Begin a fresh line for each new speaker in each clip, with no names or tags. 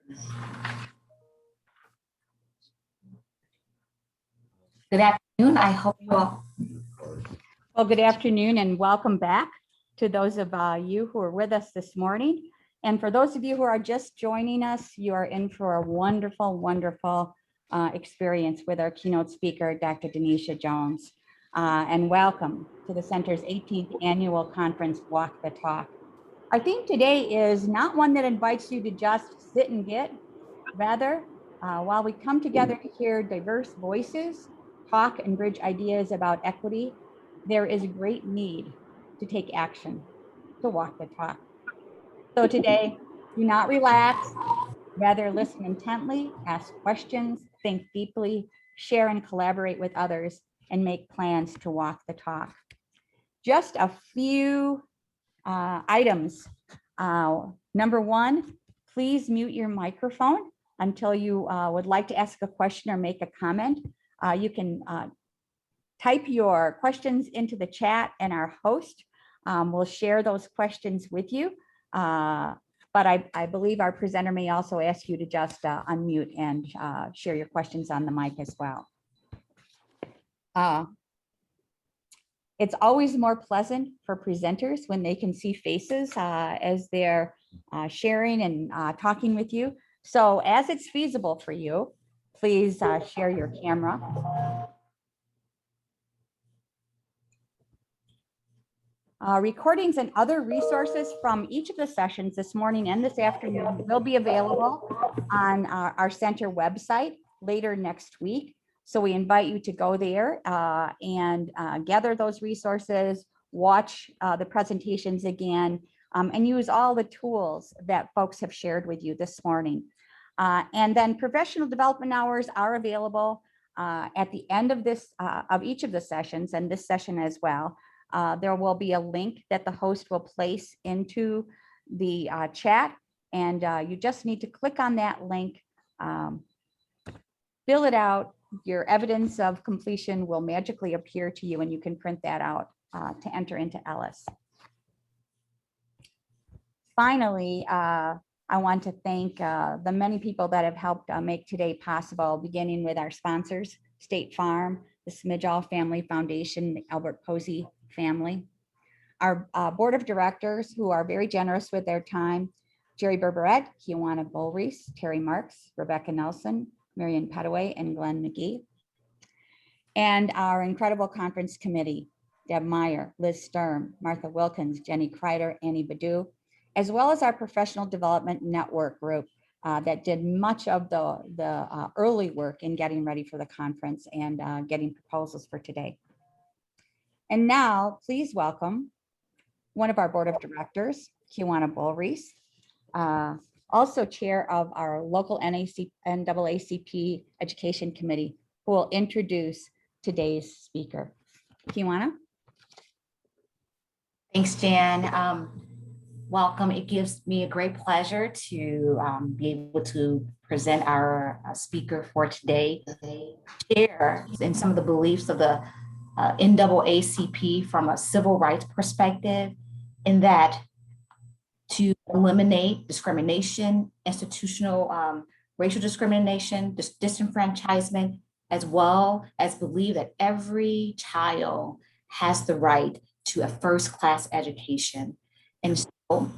Good afternoon. I hope you all.
Well, good afternoon and welcome back to those of you who are with us this morning. And for those of you who are just joining us, you are in for a wonderful, wonderful experience with our keynote speaker, Dr. Denisha Jones. And welcome to the Center's 18th Annual Conference, Walk the Talk. Our theme today is not one that invites you to just sit and get. Rather, while we come together to hear diverse voices, talk and bridge ideas about equity, there is a great need to take action, to walk the talk. So today, do not relax, rather listen intently, ask questions, think deeply, share and collaborate with others, and make plans to walk the talk. Just a few items. Number one, please mute your microphone until you would like to ask a question or make a comment. You can type your questions into the chat and our host will share those questions with you. But I believe our presenter may also ask you to just unmute and share your questions on the mic as well. It's always more pleasant for presenters when they can see faces as they're sharing and talking with you. So as it's feasible for you, please share your camera. Recordings and other resources from each of the sessions this morning and this afternoon will be available on our center website later next week. So we invite you to go there and gather those resources, watch the presentations again, and use all the tools that folks have shared with you this morning. And then professional development hours are available at the end of this of each of the sessions and this session as well. There will be a link that the host will place into the chat, and you just need to click on that link, fill it out. Your evidence of completion will magically appear to you, and you can print that out to enter into Ellis. Finally, I want to thank the many people that have helped make today possible, beginning with our sponsors, State Farm, the Smidgall Family Foundation, the Albert Posey family, our board of directors who are very generous with their time, Jerry Berberet, Kiwana Bolreese, Terry Marks, Rebecca Nelson, Marion Petaway, and Glenn McGee, and our incredible conference committee, Deb Meyer, Liz Sturm, Martha Wilkins, Jenny Kreider, Annie Badu, as well as our professional development network group that did much of the early work in getting ready for the conference and getting proposals for today. And now, please welcome one of our board of directors, Kiwana Bolreese, also chair of our local NAACP Education Committee, who will introduce today's speaker. Kiwana?
Thanks, Jan. Welcome. It gives me a great pleasure to be able to present our speaker for today. Share in some of the beliefs of the NAACP from a civil rights perspective, in that to eliminate discrimination, institutional racial discrimination, disenfranchisement, as well as believe that every child has the right to a first-class education. And so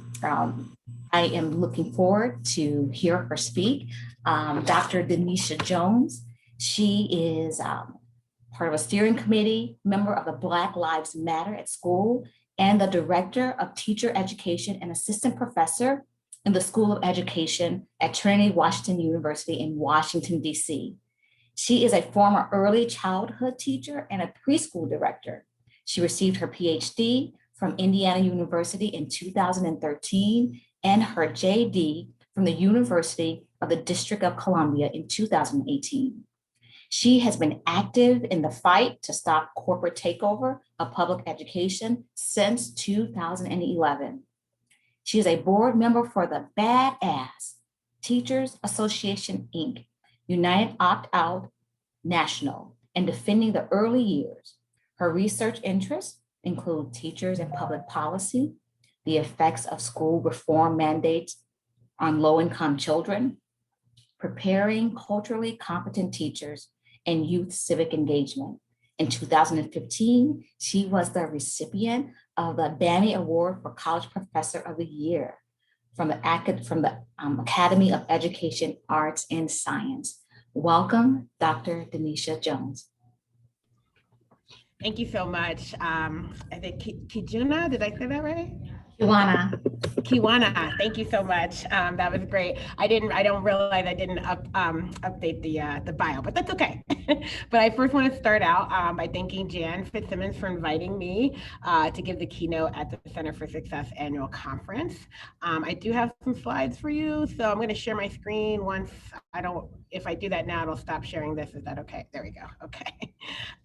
I am looking forward to hear her speak. Dr. Denisha Jones, she is part of a steering committee, member of the Black Lives Matter at school, and the director of teacher education and assistant professor in the School of Education at Trinity Washington University in Washington, D.C. She is a former early childhood teacher and a preschool director. She received her PhD from Indiana University in 2013 and her JD from the University of the District of Columbia in 2018. She has been active in the fight to stop corporate takeover of public education since 2011. She is a board member for the Badass Teachers Association, Inc., United Opt-out National, and Defending the Early Years. Her research interests include teachers and public policy, the effects of school reform mandates on low-income children, Preparing Culturally Competent Teachers in Youth Civic Engagement. In 2015, she was the recipient of the Banny Award for College Professor of the Year from the Academy of Education, Arts, and Science. Welcome, Dr. Denisha Jones.
Thank you so much. I think Kijuna, did I say that right?
Kiwana.
Thank you so much. That was great. I don't realize I didn't update the bio, but that's okay. But I first want to start out by thanking Jan Fitzsimmons for inviting me to give the keynote at the Center for Success annual conference. I do have some slides for you, so I'm going to share my screen once if I do that now, it'll stop sharing this. Is that okay? There we go. Okay.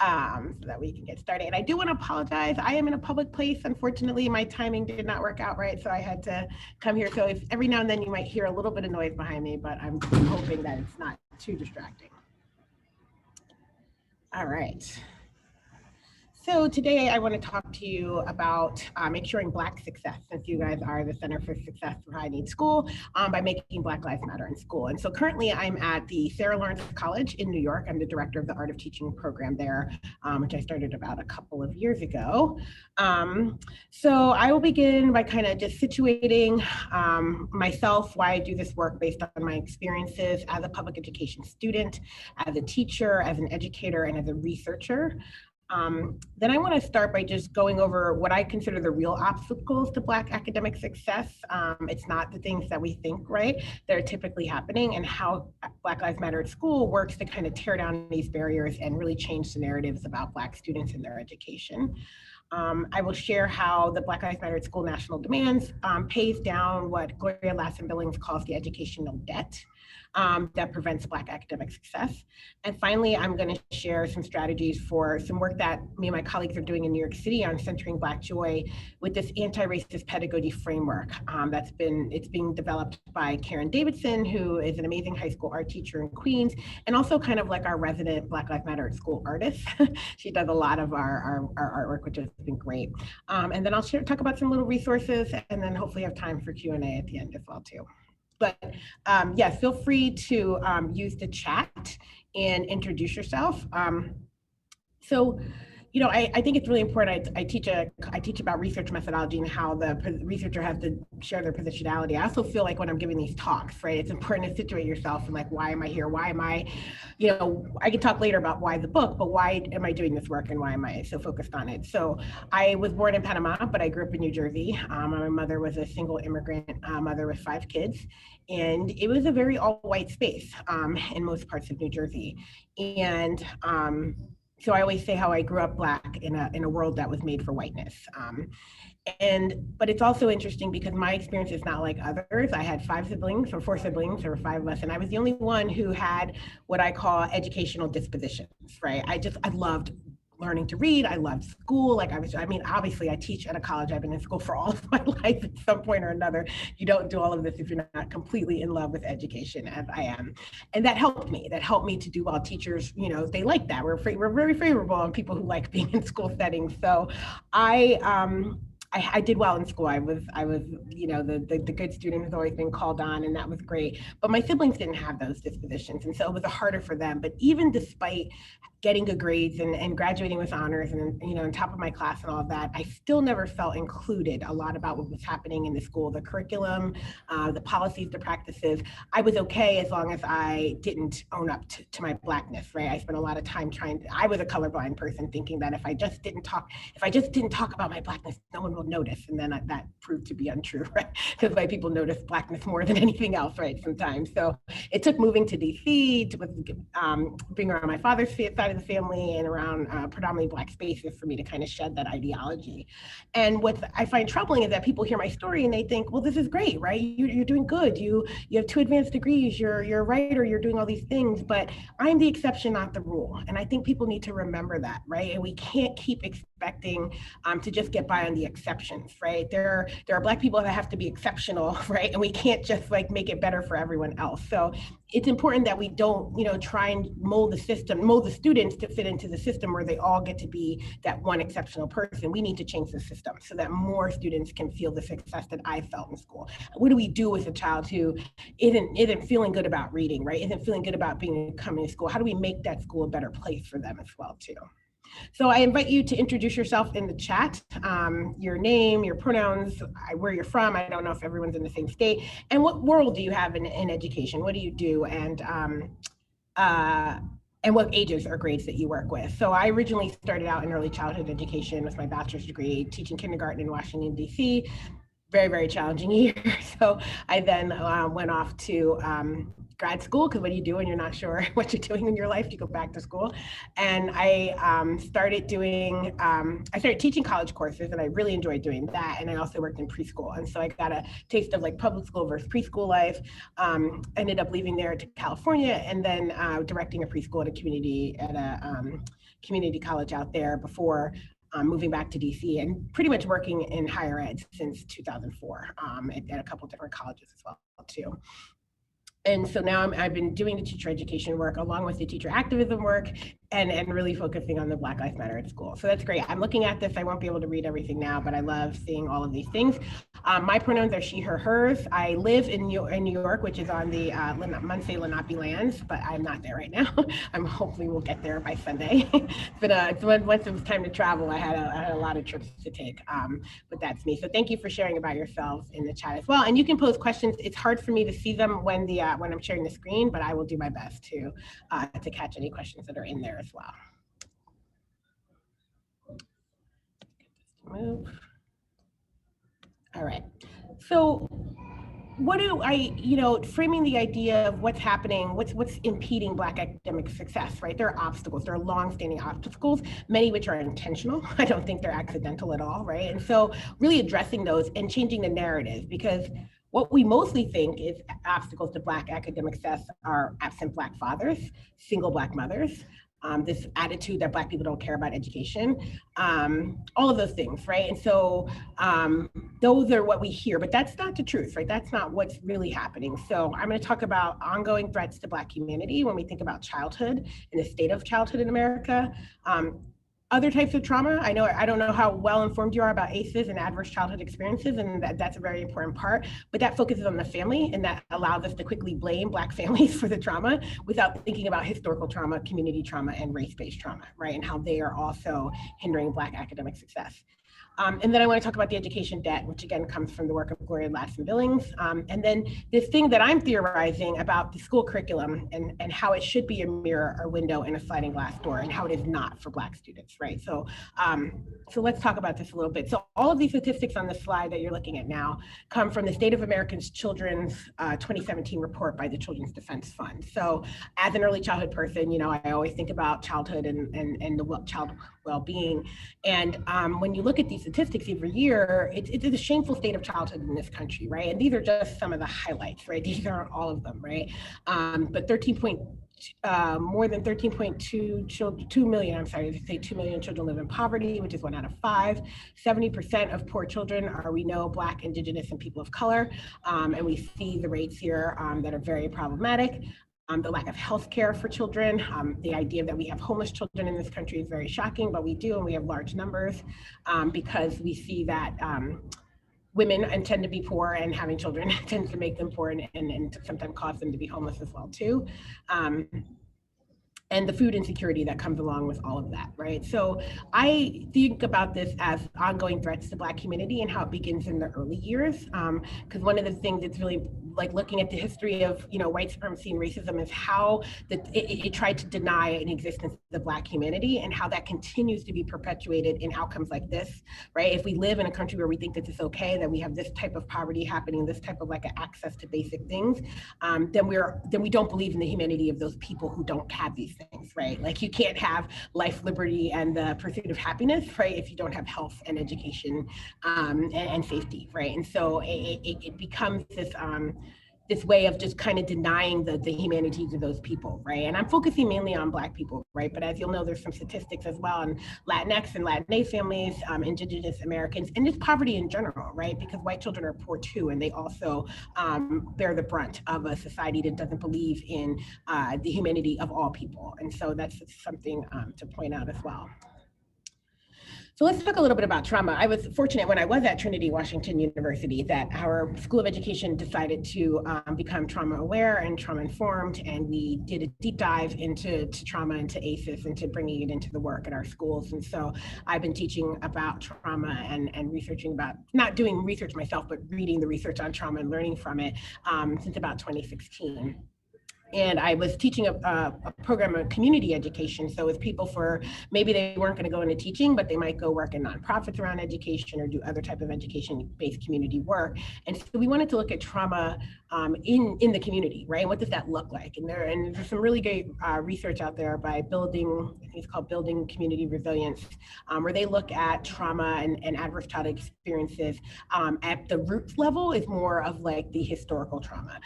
So that we can get started. And I do want to apologize. I am in a public place. Unfortunately, my timing did not work out right, so I had to come here. So if every now and then you might hear a little bit of noise behind me, but I'm hoping that it's not too distracting. All right. So today I want to talk to you about ensuring Black success, since you guys are the Center for Success for High Need School, by making Black Lives Matter in school. And so currently I'm at the Sarah Lawrence College in New York. I'm the director of the Art of Teaching program there, which I started about a couple of years ago. So I will begin by kind of just situating myself, why I do this work based on my experiences as a public education student, as a teacher, as an educator, and as a researcher. Then I want to start by just going over what I consider the real obstacles to Black academic success. It's not the things that we think, right, that are typically happening, and how Black Lives Matter at school works to kind of tear down these barriers and really change the narratives about Black students and their education. I will share how the Black Lives Matter at School national demands pays down what Gloria Lasson-Billings calls the educational debt that prevents Black academic success. And finally, I'm going to share some strategies for some work that me and my colleagues are doing in New York City on centering Black joy with this anti-racist pedagogy framework it's being developed by Karen Davidson, who is an amazing high school art teacher in Queens, and also kind of like our resident Black Lives Matter at School artist. She does a lot of our artwork, which has been great. And then I'll talk about some little resources, and then hopefully have time for Q&A at the end as well too. But yes, feel free to use the chat and introduce yourself. So, you know, I think it's really important. I teach about research methodology and how the researcher has to share their positionality. I also feel like when I'm giving these talks, right, it's important to situate yourself and like, why am I here? Why am I, you know, I can talk later about why the book, but why am I doing this work and why am I so focused on it? So I was born in Panama, but I grew up in New Jersey. My mother was a single immigrant mother with 5 kids. And it was a very all-white space in most parts of New Jersey. And so I always say how I grew up Black in a world that was made for whiteness. But it's also interesting because my experience is not like others. I had 5 siblings or 4 siblings, there were 5 of us, and I was the only one who had what I call educational dispositions, right? I loved learning to read. I loved school. Obviously I teach at a college. I've been in school for all of my life at some point or another. You don't do all of this if you're not completely in love with education, as I am. And that helped me. That helped me to do well. Teachers, you know, they like that. We're very favorable on people who like being in school settings. So I did well in school. I was, you know, the good student has always been called on, and that was great. But my siblings didn't have those dispositions, and so it was harder for them. But even despite getting good grades and graduating with honors and, you know, on top of my class and all of that, I still never felt included a lot about what was happening in the school, the curriculum, the policies, the practices. I was okay as long as I didn't own up to my Blackness, right? I spent a lot of time I was a colorblind person thinking that if I just didn't talk about my Blackness, no one will notice. And then that proved to be untrue, right? Because white people notice Blackness more than anything else, right? Sometimes. So it took moving to DC, being around my father's side of the family and around predominantly Black spaces for me to kind of shed that ideology. And what I find troubling is that people hear my story and they think, well, this is great, right? You're doing good. You have 2 advanced degrees. You're a writer. You're doing all these things, but I'm the exception, not the rule. And I think people need to remember that, right? And we can't keep expecting expecting to just get by on the exceptions, right? There are Black people that have to be exceptional, right? And we can't just like make it better for everyone else. So it's important that we don't, try and mold the students to fit into the system where they all get to be that one exceptional person. We need to change the system so that more students can feel the success that I felt in school. What do we do with a child who isn't feeling good about reading, right? Isn't feeling good about coming to school? How do we make that school a better place for them as well too? So I invite you to introduce yourself in the chat, your name, your pronouns, where you're from. I don't know if everyone's in the same state. And what role do you have in education? What do you do? And what ages or grades that you work with. So I originally started out in early childhood education with my bachelor's degree, teaching kindergarten in Washington, D.C. Very, very challenging year. So I then went off to grad school, because what do you do when you're not sure what you're doing in your life? You go back to school. And I started teaching college courses, and I really enjoyed doing that. And I also worked in preschool. And so I got a taste of like public school versus preschool life. Ended up leaving there to California, and then directing a preschool at a community college out there before moving back to DC, and pretty much working in higher ed since 2004 at a couple different colleges as well too. And so now I've been doing the teacher education work along with the teacher activism work, and really focusing on the Black Lives Matter at school. So that's great. I'm looking at this. I won't be able to read everything now, but I love seeing all of these things. My pronouns are she, her, hers. I live in New York, which is on the Muncie Lenape lands, but I'm not there right now. Hopefully we'll get there by Sunday. Once it was time to travel, I had a lot of trips to take, but that's me. So thank you for sharing about yourselves in the chat as well. And you can pose questions. It's hard for me to see them when I'm sharing the screen, but I will do my best to catch any questions that are in there as well. Move. All right. So what do framing the idea of what's happening, what's impeding Black academic success, right? There are obstacles, there are longstanding obstacles, many which are intentional. I don't think they're accidental at all, right? And so really addressing those and changing the narrative, because what we mostly think is obstacles to Black academic success are absent Black fathers, single Black mothers, this attitude that Black people don't care about education, all of those things, right? And so those are what we hear, but that's not the truth, right? That's not what's really happening. So I'm going to talk about ongoing threats to Black humanity when we think about childhood and the state of childhood in America. Other types of trauma, I don't know how well informed you are about ACEs and adverse childhood experiences, and that's a very important part, but that focuses on the family, and that allows us to quickly blame Black families for the trauma without thinking about historical trauma, community trauma, and race-based trauma, right? And how they are also hindering Black academic success. And then I want to talk about the education debt, which again comes from the work of Gloria Ladson-Billings. And then this thing that I'm theorizing about the school curriculum and how it should be a mirror or window and a sliding glass door, and how it is not for Black students, right? So, so let's talk about this a little bit. So all of these statistics on the slide that you're looking at now come from the State of America's Children's 2017 report by the Children's Defense Fund. So as an early childhood person, I always think about childhood and the child well-being. And when you look at these statistics every year, it's a shameful state of childhood in this country, right? And these are just some of the highlights, right? These aren't all of them, right? But more than 2 million children live in poverty, which is 1 out of 5. 70% of poor children are, we know, Black, Indigenous, and people of color. And we see the rates here that are very problematic. The lack of health care for children. The idea that we have homeless children in this country is very shocking, but we do, and we have large numbers because we see that women tend to be poor, and having children tends to make them poor and sometimes cause them to be homeless as well too. And the food insecurity that comes along with all of that, right? So I think about this as ongoing threats to Black humanity and how it begins in the early years. Because one of the things that's really like looking at the history of white supremacy and racism is how it tried to deny an existence of the Black humanity, and how that continues to be perpetuated in outcomes like this, right? If we live in a country where we think that it's okay, that we have this type of poverty happening, this type of like access to basic things, then we don't believe in the humanity of those people who don't have these things, right? Like you can't have life, liberty, and the pursuit of happiness, right, if you don't have health and education and safety, right? And so it becomes this this way of just kind of denying the humanities of those people, right? And I'm focusing mainly on Black people, right? But as you'll know, there's some statistics as well on Latinx and Latinx families, Indigenous Americans, and just poverty in general, right? Because white children are poor too, and they also bear the brunt of a society that doesn't believe in the humanity of all people. And so that's something to point out as well. So let's talk a little bit about trauma. I was fortunate when I was at Trinity Washington University that our School of Education decided to become trauma aware and trauma informed, and we did a deep dive into trauma, into ACEs, into bringing it into the work at our schools. And so I've been teaching about trauma and researching about, not doing research myself, but reading the research on trauma and learning from it since about 2016. And I was teaching a program of community education. So with people for, maybe they weren't going to go into teaching, but they might go work in nonprofits around education or do other type of education-based community work. And so we wanted to look at trauma in the community, right? What does that look like? And there's some really great research out there by Building, I think it's called Building Community Resilience, where they look at trauma and adverse childhood experiences at the roots level is more of like the historical trauma.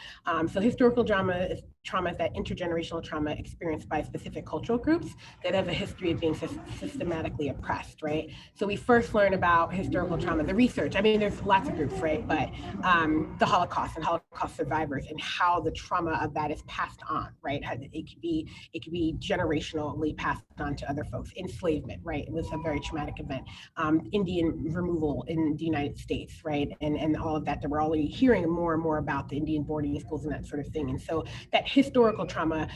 So historical trauma is that intergenerational trauma experienced by specific cultural groups that have a history of being systematically oppressed, right? So we first learn about historical trauma, the research. I mean, there's lots of groups, right? But the Holocaust and Holocaust survivors and how the trauma of that is passed on, right? It could be generationally passed on to other folks. Enslavement, right? It was a very traumatic event. Indian removal in the United States, right? And all of that we're already hearing more and more about, the Indian boarding schools and that sort of thing. And so that historical trauma,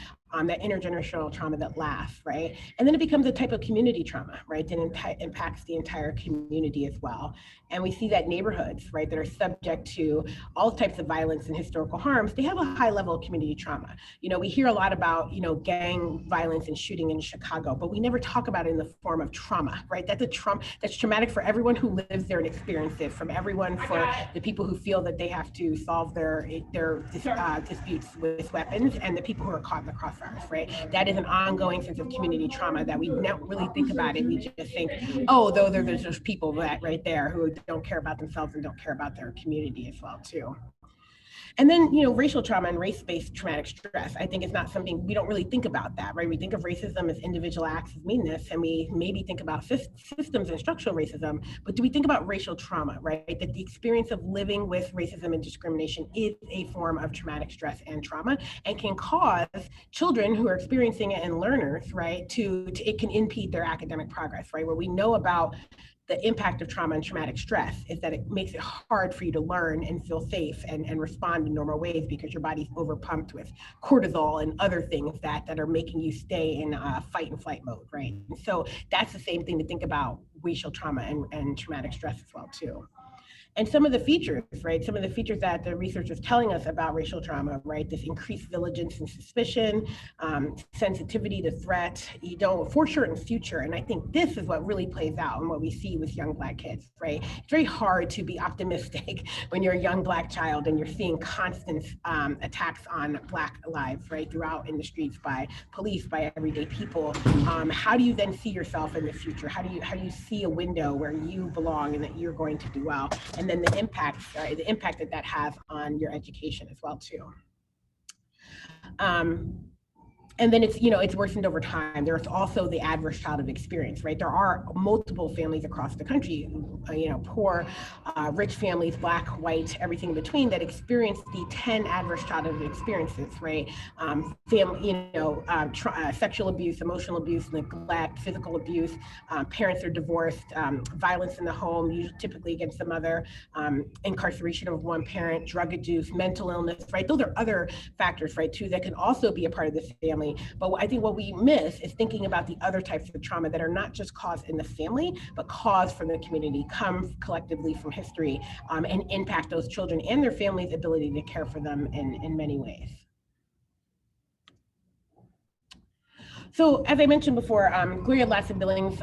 that intergenerational trauma that lasts, right? And then it becomes a type of community trauma, right? That impacts the entire community as well. And we see that neighborhoods, right, that are subject to all types of violence and historical harms, they have a high level of community trauma. You know, we hear a lot about, you know, gang violence and shooting in Chicago, but we never talk about it in the form of trauma, right? That's traumatic for everyone who lives there and experiences it, from everyone, for the people who feel that they have to solve their disputes with weapons, and the people who are caught in the crossfires, right? That is an ongoing sense of community trauma that we don't really think about it. We just think, oh, though there's those people that right there who don't care about themselves and don't care about their community as well too. And then, you know, racial trauma and race-based traumatic stress, I think it's not something, we don't really think about that, right? We think of racism as individual acts of meanness, and we maybe think about systems and structural racism, but do we think about racial trauma, right? That the experience of living with racism and discrimination is a form of traumatic stress and trauma, and can cause children who are experiencing it and learners, right, it can impede their academic progress, right? Where we know about the impact of trauma and traumatic stress is that it makes it hard for you to learn and feel safe and respond in normal ways, because your body's overpumped with cortisol and other things that are making you stay in fight and flight mode, right? And so that's the same thing to think about racial trauma and traumatic stress as well too. And some of the features, right? Some of the features that the research is telling us about racial trauma, right? This increased vigilance and suspicion, sensitivity to threat, for sure in future. And I think this is what really plays out and what we see with young Black kids, right? It's very hard to be optimistic when you're a young Black child and you're seeing constant attacks on Black lives, right? Throughout in the streets by police, by everyday people. How do you then see yourself in the future? How do you see a window where you belong and that you're going to do well? And then the impact that has on your education as well too. And then it's worsened over time. There's also the adverse childhood experience, right? There are multiple families across the country, poor, rich families, Black, white, everything in between, that experience the 10 adverse childhood experiences, right? Sexual abuse, emotional abuse, neglect, physical abuse, parents are divorced, violence in the home, typically against the mother, incarceration of one parent, drug abuse, mental illness, right? Those are other factors, right, too, that can also be a part of this family. But I think what we miss is thinking about the other types of trauma that are not just caused in the family, but caused from the community, come collectively from history, and impact those children and their families' ability to care for them in many ways. So as I mentioned before, Gloria Ladson-Billings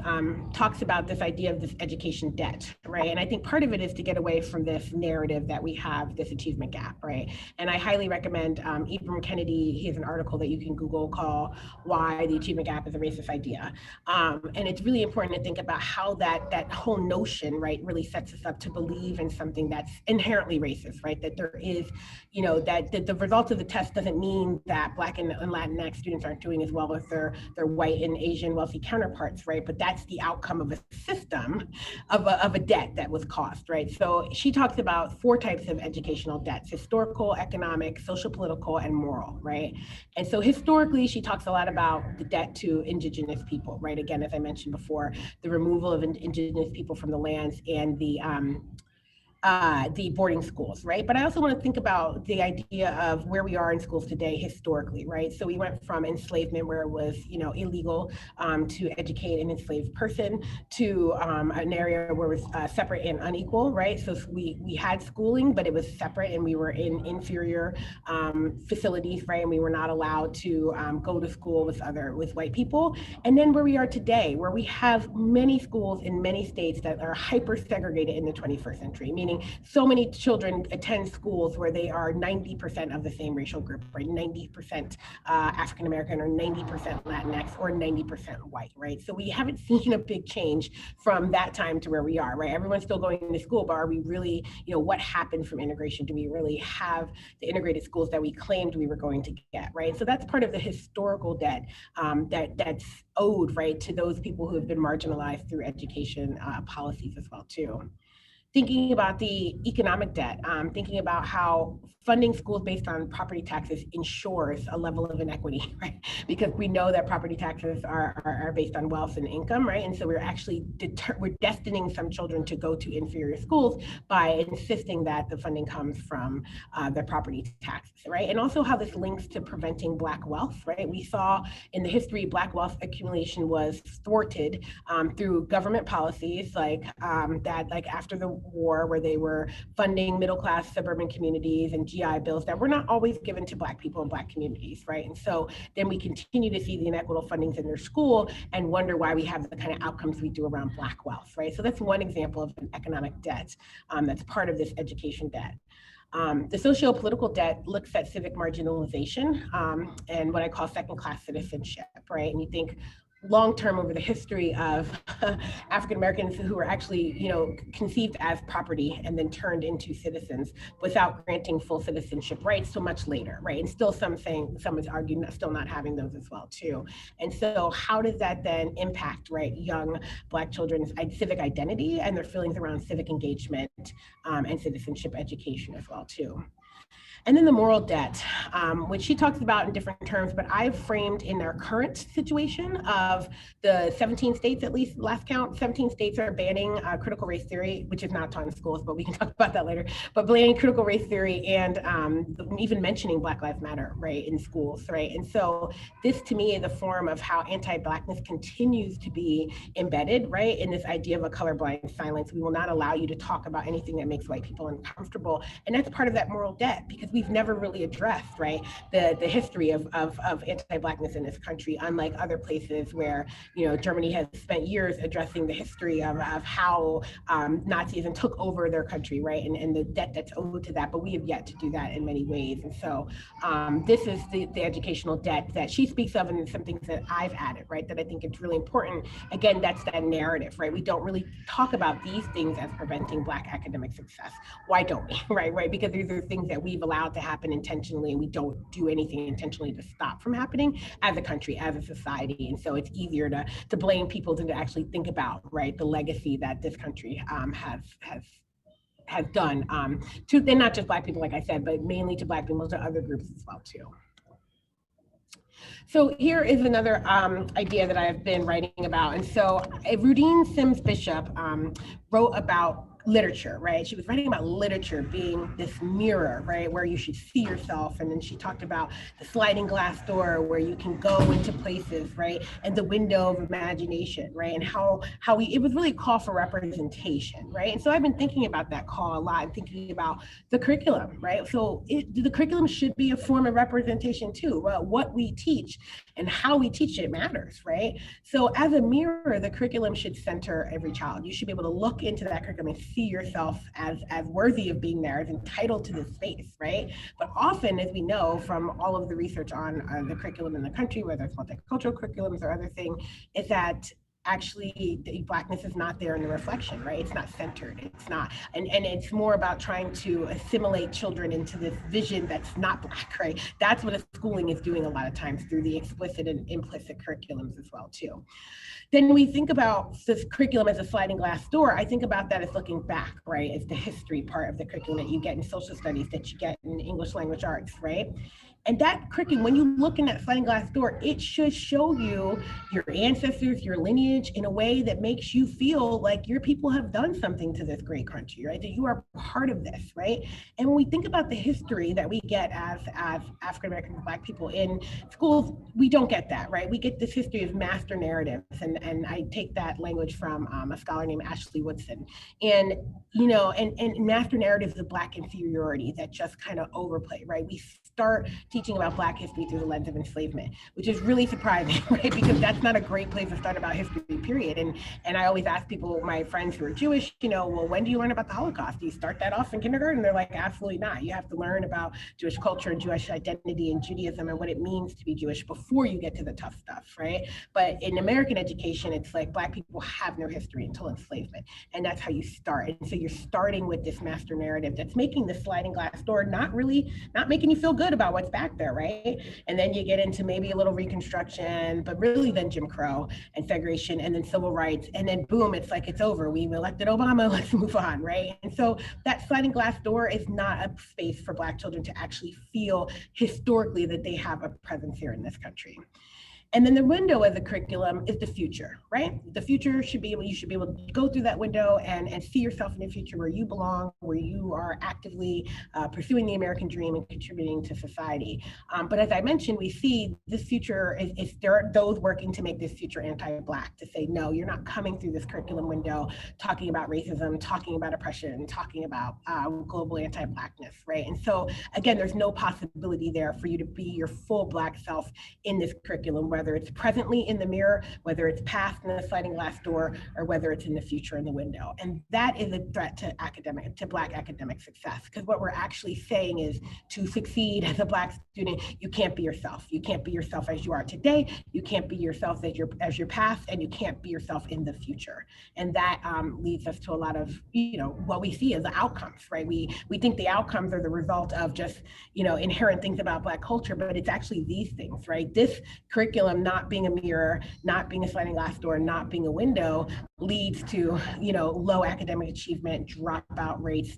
talks about this idea of this education debt, right? And I think part of it is to get away from this narrative that we have this achievement gap, right? And I highly recommend Ibram Kennedy. He has an article that you can Google called "Why the Achievement Gap is a Racist Idea," and it's really important to think about how that whole notion, right, really sets us up to believe in something that's inherently racist, right? That there is, that the result of the test doesn't mean that Black and Latinx students aren't doing as well as their white and Asian wealthy counterparts, right? But that's the outcome of a system of a debt that was caused, right? So she talks about 4 types of educational debts: historical, economic, social, political, and moral, right? And so historically, she talks a lot about the debt to indigenous people, right? Again, as I mentioned before, the removal of indigenous people from the lands and the boarding schools, right? But I also want to think about the idea of where we are in schools today historically, right? So we went from enslavement, where it was, illegal to educate an enslaved person, to an area where it was separate and unequal, right? So we had schooling, but it was separate, and we were in inferior facilities, right? And we were not allowed to go to school with white people. And then where we are today, where we have many schools in many states that are hyper segregated in the 21st century, meaning so many children attend schools where they are 90% of the same racial group, right? 90% African American, or 90% Latinx, or 90% white, right? So we haven't seen a big change from that time to where we are, right? Everyone's still going to school, but are we really, what happened from integration? Do we really have the integrated schools that we claimed we were going to get, right? So that's part of the historical debt that's owed, right, to those people who have been marginalized through education policies as well, too. Thinking about the economic debt, thinking about how funding schools based on property taxes ensures a level of inequity, right? Because we know that property taxes are based on wealth and income, right? And so we're actually we're destining some children to go to inferior schools by insisting that the funding comes from their property taxes, right? And also how this links to preventing Black wealth, right? We saw in the history Black wealth accumulation was thwarted through government policies like after the war, where they were funding middle-class suburban communities and GI bills that were not always given to Black people and Black communities, right? And so then we continue to see the inequitable fundings in their school and wonder why we have the kind of outcomes we do around Black wealth, right? So that's one example of an economic debt that's part of this education debt. The socio-political debt looks at civic marginalization and what I call second-class citizenship, right? And you think long-term over the history of African Americans who were actually, conceived as property and then turned into citizens without granting full citizenship rights so much later, right? And still some is arguing still not having those as well too. And so how does that then impact, right, young Black children's civic identity and their feelings around civic engagement and citizenship education as well too? And then the moral debt, which she talks about in different terms, but I've framed in our current situation of the 17 states, at least last count, 17 states are banning critical race theory, which is not taught in schools, but we can talk about that later, but banning critical race theory and even mentioning Black Lives Matter, right, in schools, right? And so this to me is a form of how anti-Blackness continues to be embedded, right, in this idea of a colorblind silence. We will not allow you to talk about anything that makes white people uncomfortable. And that's part of that moral debt, because we've never really addressed, right, the history of anti-Blackness in this country, unlike other places where, Germany has spent years addressing the history of how Nazism took over their country, right, and the debt that's owed to that, but we have yet to do that in many ways. And so this is the educational debt that she speaks of, and some things that I've added, right, that I think it's really important. Again, that's that narrative, right? We don't really talk about these things as preventing Black academic success. Why don't we, right? Because these are things that we've allowed to happen intentionally, and we don't do anything intentionally to stop from happening as a country, as a society. And so it's easier to blame people than to actually think about, right, the legacy that this country has done to, and not just Black people, like I said, but mainly to Black people, to other groups as well too. So here is another idea that I've been writing about. And so Rudine Sims Bishop wrote about literature, right? She was writing about literature being this mirror, right, where you should see yourself. And then she talked about the sliding glass door where you can go into places, right, and the window of imagination, right, and how it was really a call for representation, right? And so I've been thinking about that call a lot and thinking about the curriculum, right? So the curriculum should be a form of representation too. Well, what we teach and how we teach it matters, right? So as a mirror, the curriculum should center every child. You should be able to look into that curriculum and see yourself as worthy of being there, as entitled to this space, right? But often, as we know from all of the research on the curriculum in the country, whether it's multicultural curriculums or other thing, is that actually the Blackness is not there in the reflection, right? It's not centered. It's not, and it's more about trying to assimilate children into this vision that's not Black, right? That's what a schooling is doing a lot of times through the explicit and implicit curriculums as well too. Then we think about this curriculum as a sliding glass door. I think about that as looking back, right? As the history part of the curriculum that you get in social studies, that you get in English language arts, right? And that curriculum, when you look in that sliding glass door, it should show you your ancestors, your lineage in a way that makes you feel like your people have done something to this great country, right? That you are part of this, right? And when we think about the history that we get as African-American Black people in schools, we don't get that, right? We get this history of master narratives. And I take that language from a scholar named Ashley Woodson. And, you know, and master narratives of Black inferiority that just kind of overplay, right? We start teaching about Black history through the lens of enslavement, which is really surprising, right? Because that's not a great place to start about history, period. And I always ask people, my friends who are Jewish, you know, well, when do you learn about the Holocaust? Do you start that off in kindergarten? They're like, absolutely not. You have to learn about Jewish culture and Jewish identity and Judaism and what it means to be Jewish before you get to the tough stuff, right? But in American education, it's like Black people have no history until enslavement. And that's how you start. And so you're starting with this master narrative that's making the sliding glass door not making you feel good about what's back there, right? And then you get into maybe a little Reconstruction, but really then Jim Crow and segregation and then civil rights. And then boom, it's like it's over. We've elected Obama, let's move on, right? And so that sliding glass door is not a space for Black children to actually feel historically that they have a presence here in this country. And then the window of the curriculum is the future, right? The future should be able, you should be able to go through that window and see yourself in the future where you belong, where you are actively pursuing the American dream and contributing to society. But as I mentioned, we see this future is there are those working to make this future anti-Black, to say, no, you're not coming through this curriculum window talking about racism, talking about oppression, talking about global anti-Blackness, right? And so again, there's no possibility there for you to be your full Black self in this curriculum, whether it's presently in the mirror, whether it's past in the sliding glass door, or whether it's in the future in the window. And that is a threat to Black academic success. Because what we're actually saying is, to succeed as a Black student, you can't be yourself. You can't be yourself as you are today. You can't be yourself as your past, and you can't be yourself in the future. And that leads us to a lot of, you know, what we see as the outcomes, right? We think the outcomes are the result of just, you know, inherent things about Black culture, but it's actually these things, right? This curriculum not being a mirror, not being a sliding glass door, not being a window leads to, you know, low academic achievement, dropout rates,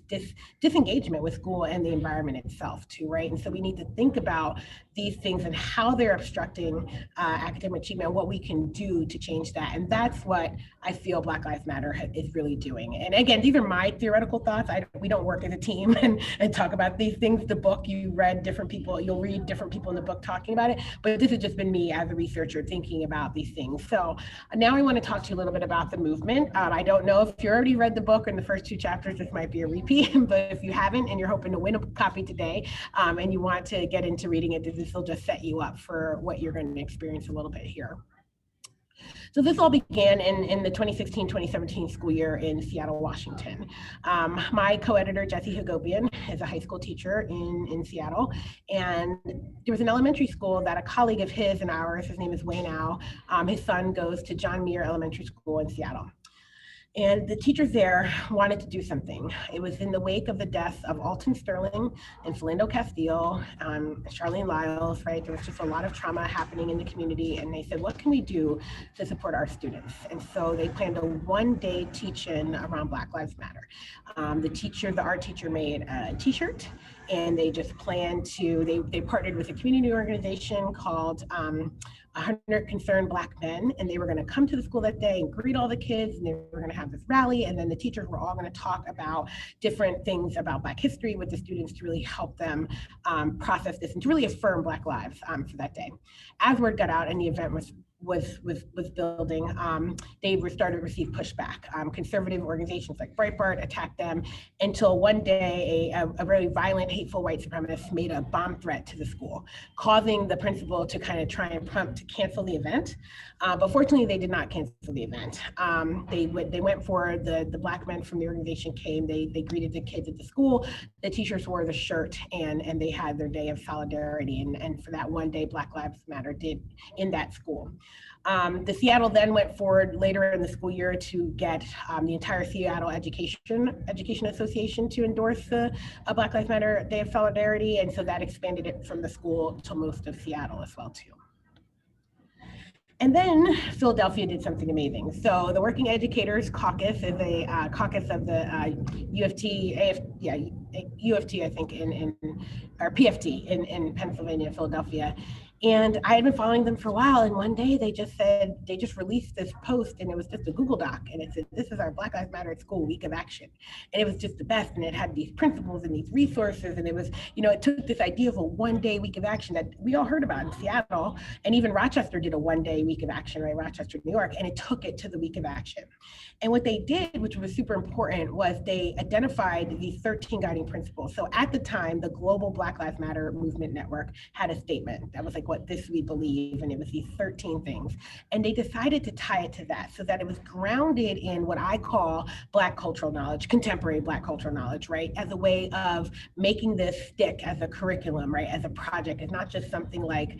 disengagement with school and the environment itself too, right? And so we need to think about these things and how they're obstructing academic achievement and what we can do to change that. And that's what I feel Black Lives Matter is really doing. And again, these are my theoretical thoughts. We don't work as a team and talk about these things. The book, you read different people, you'll read different people in the book talking about it, but this has just been me as a researcher thinking about these things. So now I want to talk to you a little bit about the movement. I don't know if you already read the book in the first 2 chapters, this might be a repeat, but if you haven't and you're hoping to win a copy today and you want to get into reading it, this will just set you up for what you're going to experience a little bit here. So this all began in the 2016-2017 school year in Seattle, Washington. My co-editor, Jesse Hagopian, is a high school teacher in Seattle. And there was an elementary school that a colleague of his and ours, his name is Wayne Au, his son goes to John Muir Elementary School in Seattle. And the teachers there wanted to do something. It was in the wake of the deaths of Alton Sterling and Philando Castile, Charlene Lyles, right? There was just a lot of trauma happening in the community. And they said, what can we do to support our students? And so they planned a 1-day teach-in around Black Lives Matter. The art teacher made a t-shirt and they just planned to, they partnered with a community organization called 100 Concerned Black Men, and they were going to come to the school that day and greet all the kids, and they were going to have this rally, and then the teachers were all going to talk about different things about Black history with the students to really help them process this and to really affirm Black lives for that day. As word got out and the event was building, they were started to receive pushback. Conservative organizations like Breitbart attacked them until one day a really violent, hateful white supremacist made a bomb threat to the school, causing the principal to kind of try and prompt to cancel the event. But fortunately, they did not cancel the event. They went for the Black men from the organization came. They greeted the kids at the school. The teachers wore the shirt and they had their day of solidarity. And for that one day, Black Lives Matter did in that school. The Seattle then went forward later in the school year to get the entire Seattle Education Association to endorse the Black Lives Matter Day of Solidarity, and so that expanded it from the school to most of Seattle as well too. And then Philadelphia did something amazing. So the Working Educators Caucus is a caucus of the U of T, I think, or PFT in Pennsylvania, Philadelphia. And I had been following them for a while, and one day they just released this post, and it was just a Google Doc, and it said, "This is our Black Lives Matter at School Week of Action." And it was just the best, and it had these principles and these resources, and it was, it took this idea of a one-day week of action that we all heard about in Seattle, and even Rochester did a one-day week of action, right? Rochester, New York, and it took it to the week of action. And what they did, which was super important, was they identified these 13 guiding principles. So at the time, the Global Black Lives Matter Movement Network had a statement that was like, what this we believe, and it was these 13 things. And they decided to tie it to that so that it was grounded in what I call Black cultural knowledge, contemporary Black cultural knowledge, right? As a way of making this stick as a curriculum, right? As a project. It's not just something like,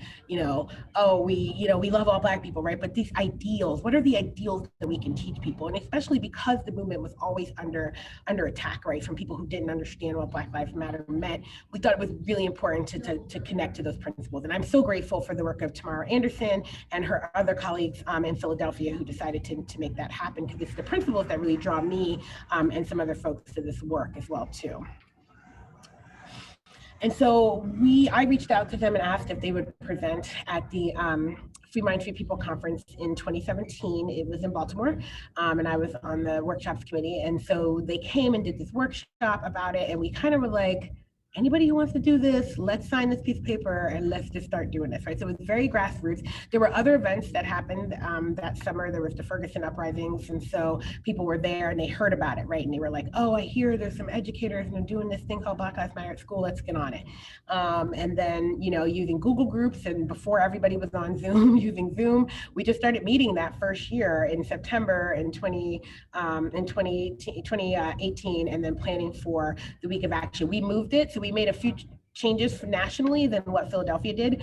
oh, we love all Black people, right? But these ideals, what are the ideals that we can teach people? And especially because the movement was always under attack, right? From people who didn't understand what Black Lives Matter meant, we thought it was really important to connect to those principles. And I'm so grateful for the work of Tamara Anderson and her other colleagues in Philadelphia who decided to make that happen, because it's the principles that really draw me and some other folks to this work as well too. And so I reached out to them and asked if they would present at the Free Mind, Free People conference in 2017. It was in Baltimore, and I was on the workshops committee. And so they came and did this workshop about it, and we kind of were like, anybody who wants to do this, let's sign this piece of paper and let's just start doing this, right? So it was very grassroots. There were other events that happened that summer. There was the Ferguson uprisings, and so people were there and they heard about it, right? And they were like, oh, I hear there's some educators and they're doing this thing called Black Lives Matter at School, let's get on it. And then, using Google Groups, and before everybody was on Zoom, using Zoom, we just started meeting that first year in September in 2018, and then planning for the week of action. We moved it, so we made a few changes nationally than what Philadelphia did.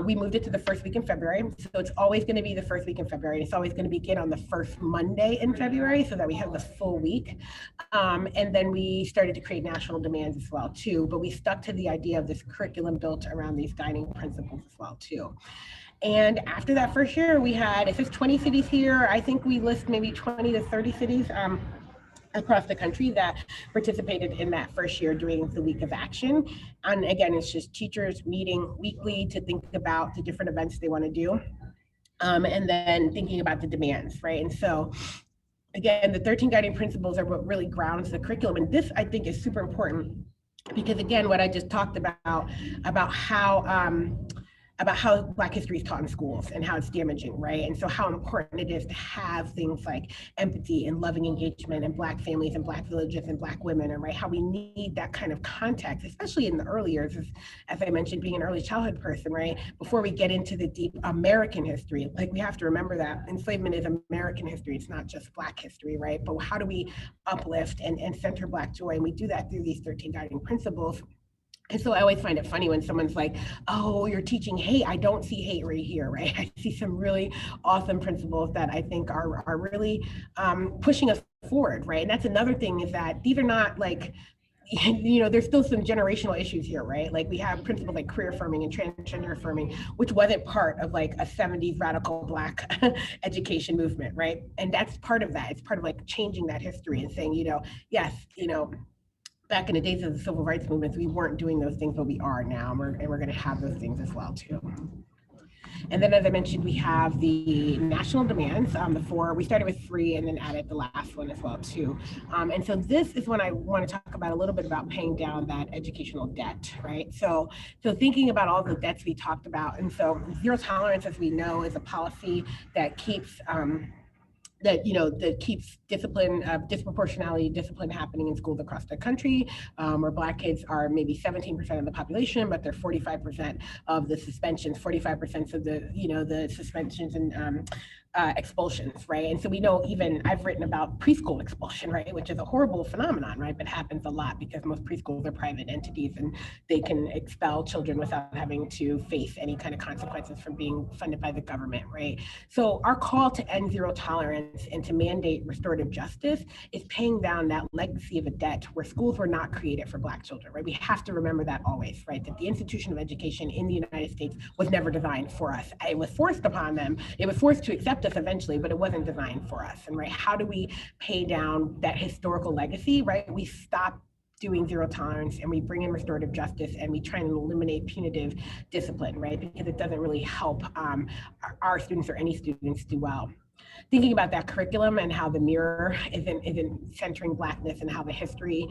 We moved it to the first week in February. So it's always going to be the first week in February. It's always going to begin on the first Monday in February so that we have the full week. And then we started to create national demands as well too. But we stuck to the idea of this curriculum built around these guiding principles as well too. And after that first year, we had, if it's 20 cities here, I think we list maybe 20 to 30 cities across the country that participated in that first year doing the week of action. And again, it's just teachers meeting weekly to think about the different events they want to do. And then thinking about the demands, right? And so again, the 13 guiding principles are what really grounds the curriculum. And this, I think, is super important because again, what I just talked about how Black history is taught in schools and how it's damaging, right? And so how important it is to have things like empathy and loving engagement and Black families and Black villages and Black women, and right, how we need that kind of context, especially in the early years, as I mentioned, being an early childhood person, right? Before we get into the deep American history, like we have to remember that enslavement is American history, it's not just Black history, right? But how do we uplift and center Black joy? And we do that through these 13 guiding principles. And so I always find it funny when someone's like, oh, you're teaching hate. I don't see hate right here, right? I see some really awesome principles that I think are really pushing us forward, right? And that's another thing is that these are not like, there's still some generational issues here, right? Like we have principles like career affirming and transgender affirming, which wasn't part of like a 70s radical Black education movement, right? And that's part of that. It's part of like changing that history and saying, yes, back in the days of the civil rights movements, we weren't doing those things, but we are now, and we're going to have those things as well too. And then, as I mentioned, we have the national demands. We started with 3 and then added the last one as well too. And so this is when I want to talk about a little bit about paying down that educational debt, right? So thinking about all the debts we talked about, and so zero tolerance, as we know, is a policy that keeps that keeps disproportionality discipline happening in schools across the country, where Black kids are maybe 17% of the population, but they're 45% of the suspensions, 45% of the suspensions and expulsions, right? And so we know, even I've written about preschool expulsion, right, which is a horrible phenomenon, right, but happens a lot because most preschools are private entities and they can expel children without having to face any kind of consequences from being funded by the government, right? So our call to end zero tolerance and to mandate restorative justice is paying down that legacy of a debt where schools were not created for Black children, right? We have to remember that always, right? That the institution of education in the United States was never designed for us. It was forced upon them. It was forced to accept us eventually, but it wasn't designed for us. And right, how do we pay down that historical legacy, right? We stop doing zero tolerance and we bring in restorative justice and we try and eliminate punitive discipline, right? Because it doesn't really help our students or any students do well. Thinking about that curriculum and how the mirror isn't centering Blackness and how the history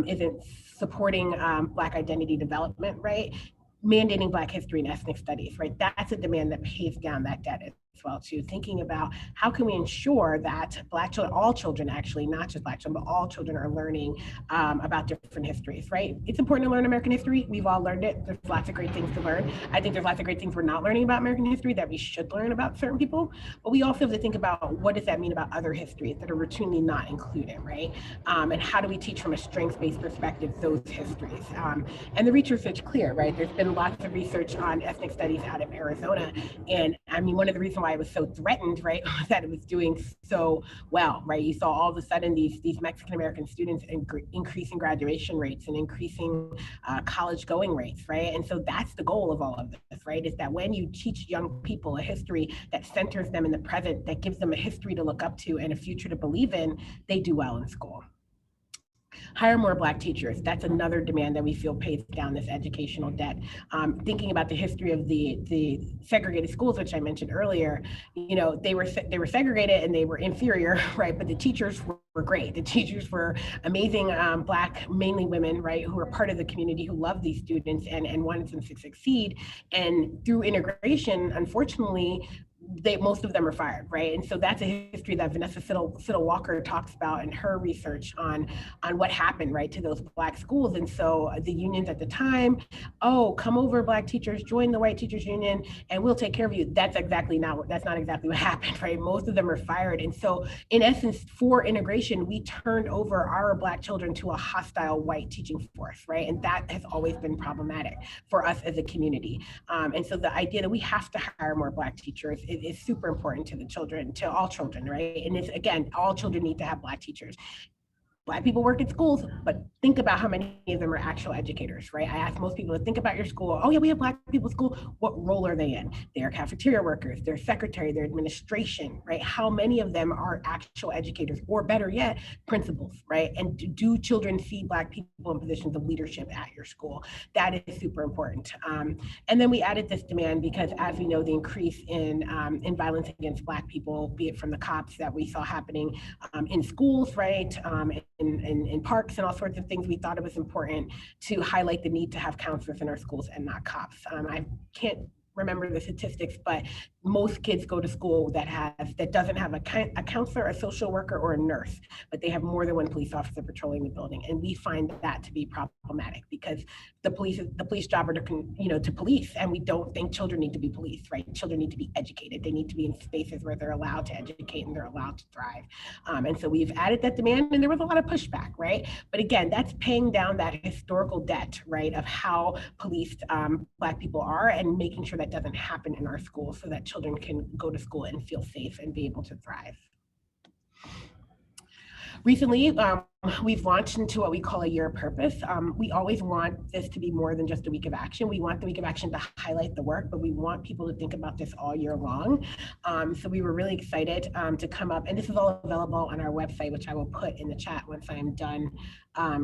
isn't supporting Black identity development, right? Mandating Black history and ethnic studies, right? That's a demand that pays down that debt as well too. Thinking about how can we ensure that Black children, all children actually, not just Black children, but all children are learning about different histories, right? It's important to learn American history. We've all learned it. There's lots of great things to learn. I think there's lots of great things we're not learning about American history that we should learn about certain people, but we also have to think about what does that mean about other histories that are routinely not included, right? And how do we teach from a strengths-based perspective those histories? And the research is clear, right? There's been lots of research on ethnic studies out of Arizona. And I mean, one of the reasons why it was so threatened, right, was that it was doing so well, right? You saw all of a sudden these Mexican-American students increasing graduation rates and increasing college going rates, right? And so that's the goal of all of this, right? Is that when you teach young people a history that centers them in the present, that gives them a history to look up to and a future to believe in, they do well in school. Hire more Black teachers. That's another demand that we feel pays down this educational debt. Thinking about the history of the segregated schools, which I mentioned earlier, you know, they were segregated and they were inferior, right? But the teachers were great. The teachers were amazing, Black, mainly women, right, who were part of the community, who loved these students and wanted them to succeed. And through integration, unfortunately, most of them are fired, right? And so that's a history that Vanessa Fiddle Walker talks about in her research on what happened, right, to those Black schools. And so the unions at the time, oh, come over, Black teachers, join the white teachers union, and we'll take care of you. That's not exactly what happened, right? Most of them are fired. And so in essence, for integration, we turned over our Black children to a hostile white teaching force, right? And that has always been problematic for us as a community. And so the idea that we have to hire more Black teachers is super important to the children, to all children, right? And it's, again, all children need to have Black teachers. Black people work at schools, but think about how many of them are actual educators, right? I ask most people to think about your school. Oh yeah, we have Black people at school. What role are they in? They're cafeteria workers, they're secretary, they're administration, right? How many of them are actual educators, or better yet, principals, right? And do children see Black people in positions of leadership at your school? That is super important. And then we added this demand because, as we know, the increase in violence against Black people, be it from the cops that we saw happening in schools, right? In parks and all sorts of things, we thought it was important to highlight the need to have counselors in our schools and not cops. I can't remember the statistics, but most kids go to school that doesn't have a counselor, a social worker, or a nurse, but they have more than one police officer patrolling the building. And we find that to be problematic because the police job are to police, and we don't think children need to be policed, right? Children need to be educated. They need to be in spaces where they're allowed to educate and they're allowed to thrive. And so we've added that demand, and there was a lot of pushback, right? But again, that's paying down that historical debt, right, of how policed Black people are, and making sure that doesn't happen in our schools so that children can go to school and feel safe and be able to thrive. Recently, we've launched into what we call a year of purpose. We always want this to be more than just a week of action. We want the week of action to highlight the work, but we want people to think about this all year long. So we were really excited to come up, and this is all available on our website, which I will put in the chat once I'm done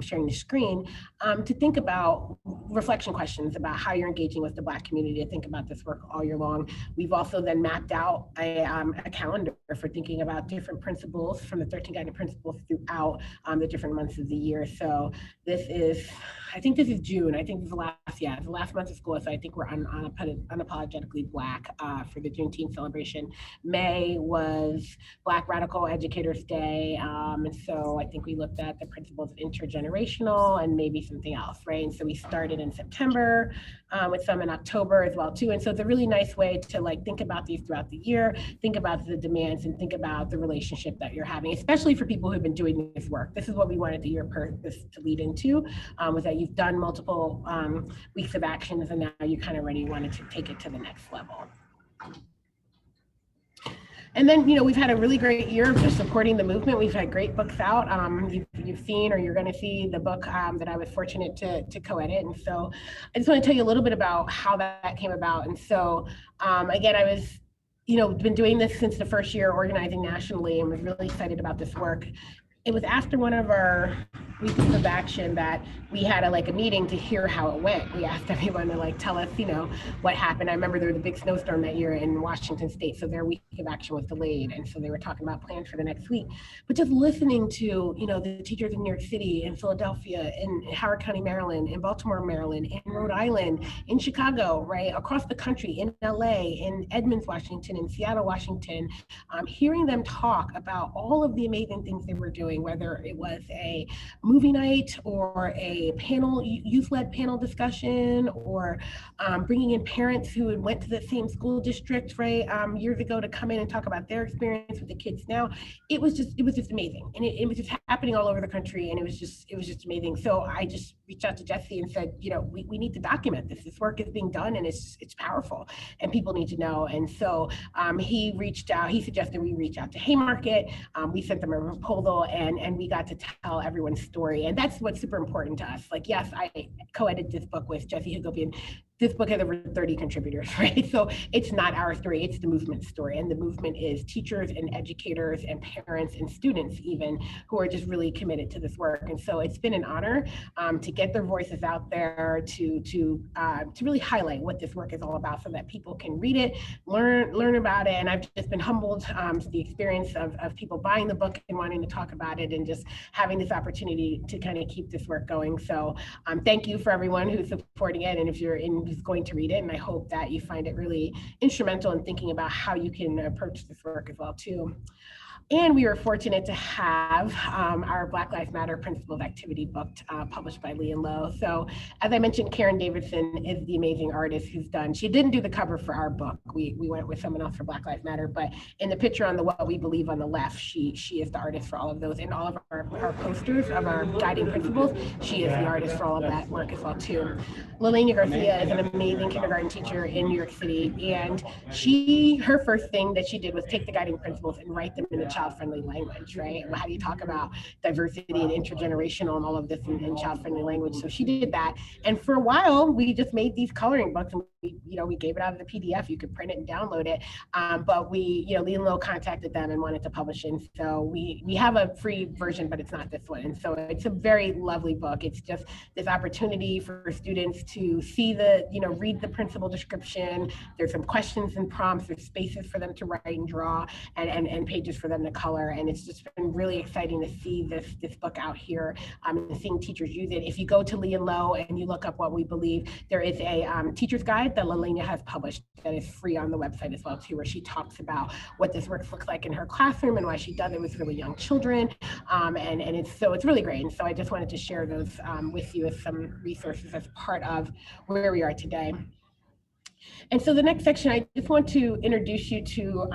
sharing the screen, to think about reflection questions about how you're engaging with the Black community, to think about this work all year long. We've also then mapped out a calendar for thinking about different principles from the 13 guiding principles throughout the different months of the year. So this is, I think this is June. I think this is the last month of school. So I think we're unapologetically Black for the Juneteenth celebration. May was Black Radical Educators Day. And so I think we looked at the principles of intergenerational and maybe something else, right? And so we started in September with some in October as well too. And so it's a really nice way to like think about these throughout the year, think about the demands and think about the relationship that you're having, especially for people who've been doing this work. This is what we wanted the year purpose to lead into, was that you've done multiple weeks of actions and now you kind of already wanted to take it to the next level. And then, we've had a really great year of just supporting the movement. We've had great books out. You've seen, or you're going to see the book that I was fortunate to co-edit. And so I just want to tell you a little bit about how that came about. And so, again, I was, been doing this since the first year, organizing nationally, and was really excited about this work. It was after one of our weeks of action that we had a meeting to hear how it went. We asked everyone to tell us, what happened. I remember there was a big snowstorm that year in Washington State, so their week of action was delayed. And so they were talking about plans for the next week. But just listening to, the teachers in New York City, in Philadelphia, in Howard County, Maryland, in Baltimore, Maryland, in Rhode Island, in Chicago, right, across the country, in LA, in Edmonds, Washington, in Seattle, Washington, hearing them talk about all of the amazing things they were doing, whether it was a movie night or a panel, youth-led panel discussion, or bringing in parents who had went to the same school district, right, years ago to come in and talk about their experience with the kids now. It was just amazing. And it was just happening all over the country. And it was just amazing. So I just reached out to Jesse and said, we need to document this. This work is being done and it's powerful and people need to know. And so he reached out, he suggested we reach out to Haymarket. We sent them a proposal and we got to tell everyone's story. And that's what's super important to us. Yes, I co-edited this book with Jesse Hagopian. This book has over 30 contributors, right? So it's not our story, it's the movement story. And the movement is teachers and educators and parents and students even who are just really committed to this work. And so it's been an honor to get their voices out there, to really highlight what this work is all about so that people can read it, learn about it. And I've just been humbled to the experience of people buying the book and wanting to talk about it and just having this opportunity to kind of keep this work going. So thank you for everyone who's supporting it. And if you're who's going to read it, and I hope that you find it really instrumental in thinking about how you can approach this work as well too. And we were fortunate to have our Black Lives Matter Principles Activity book published by Lee and Low. So as I mentioned, Karen Davidson is the amazing artist who's she didn't do the cover for our book. We went with someone else for Black Lives Matter, but in the picture on the What We Believe on the left, she is the artist for all of those. And all of our posters of our guiding principles, she is the artist for all of that work as well too. Lelania Garcia is an amazing kindergarten teacher in New York City. And her first thing that she did was take the guiding principles and write them in the child-friendly language, right? How do you talk about diversity and intergenerational and all of this in child-friendly language? So she did that. And for a while, we just made these coloring books and we gave it out as a PDF. You could print it and download it. But Lee and Low contacted them and wanted to publish it. And so we have a free version, but it's not this one. And so it's a very lovely book. It's just this opportunity for students to see read the principle description. There's some questions and prompts. There's spaces for them to write and draw and pages for them to color. And it's just been really exciting to see this book out here and seeing teachers use it. If you go to Lee and Low and you look up What We Believe, there is a teacher's guide that Lelania has published that is free on the website as well too, where she talks about what this work looks like in her classroom and why she does it with really young children. And it's really great. And so I just wanted to share those with you as some resources as part of where we are today. And so the next section, I just want to introduce you to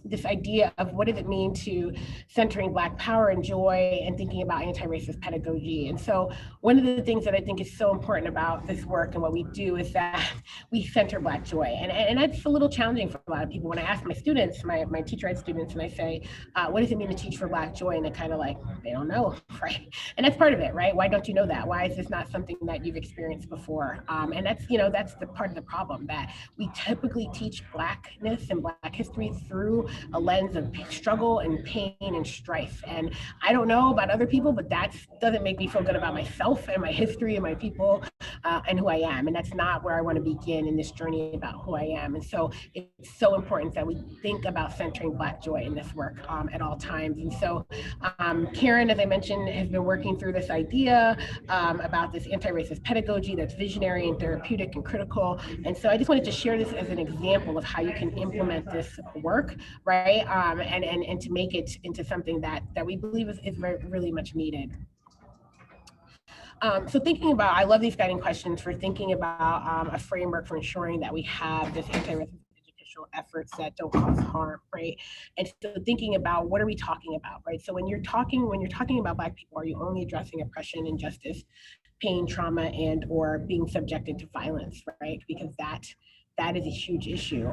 this idea of what does it mean to centering Black power and joy and thinking about anti-racist pedagogy. And so one of the things that I think is so important about this work and what we do is that we center Black joy. And that's a little challenging for a lot of people. When I ask my students, my teacher ed students, and I say, what does it mean to teach for Black joy? And they're kind of like, they don't know, right? And that's part of it, right? Why don't you know that? Why is this not something that you've experienced before? And that's, that's the part of the problem, that we typically teach Blackness and Black history through a lens of struggle and pain and strife. And I don't know about other people, but that doesn't make me feel good about myself and my history and my people and who I am. And that's not where I want to begin in this journey about who I am. And so it's so important that we think about centering Black joy in this work at all times. And so Karen, as I mentioned, has been working through this idea about this anti-racist pedagogy that's visionary and therapeutic and critical. And so I just wanted to share this as an example of how you can implement this work, right? And to make it into something that we believe is very, really much needed. So thinking about, I love these guiding questions for thinking about a framework for ensuring that we have this anti-racist educational efforts that don't cause harm, right? And so thinking about what are we talking about, right? So when you're talking about Black people, are you only addressing oppression, injustice, pain, trauma, and or being subjected to violence, right? Because that is a huge issue.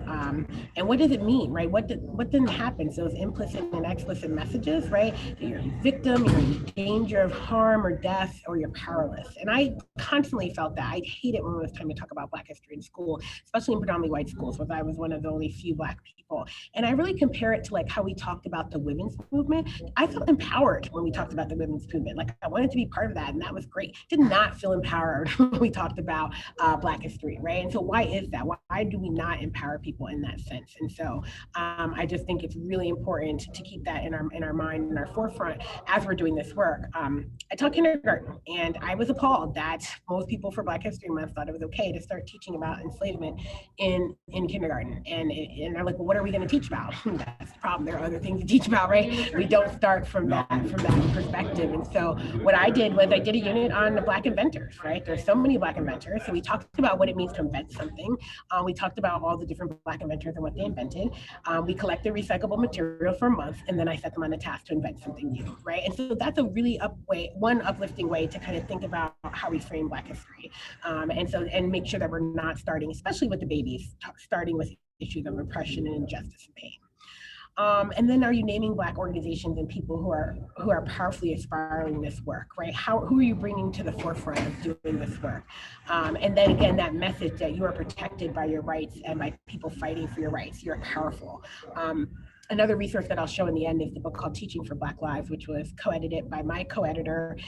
And what does it mean, right? What then happens? Those implicit and explicit messages, right? That you're a victim, you're in danger of harm or death, or you're powerless. And I constantly felt that. I hate it when it was time to talk about Black history in school, especially in predominantly white schools, because I was one of the only few Black people. And I really compare it to like how we talked about the women's movement. I felt empowered when we talked about the women's movement. Like I wanted to be part of that, and that was great. Did not feel empowered when we talked about Black history, right? And so why is that? Why do we not empower people in that sense? And so I just think it's really important to keep that in our mind, in our forefront as we're doing this work. I taught kindergarten, and I was appalled that most people for Black History Month thought it was okay to start teaching about enslavement in kindergarten. And they're like, well, what are we going to teach about? That's the problem. There are other things to teach about, right? We don't start from that perspective. And so what I did was I did a unit on the Black inventors, right? There's so many Black inventors. So we talked about what it means to invent something. We talked about all the different Black inventors and what they invented. We collected recyclable material for a month, and then I set them on a task to invent something new, right? And so that's a really one uplifting way to kind of think about how we frame Black history. And make sure that we're not starting, especially with the babies, starting with issues of oppression and injustice and pain. And then are you naming Black organizations and people who are powerfully aspiring this work, right? Who are you bringing to the forefront of doing this work? And then again, that message that you are protected by your rights and by people fighting for your rights, you're powerful. Another resource that I'll show in the end is the book called Teaching for Black Lives, which was co-edited by my co-editor,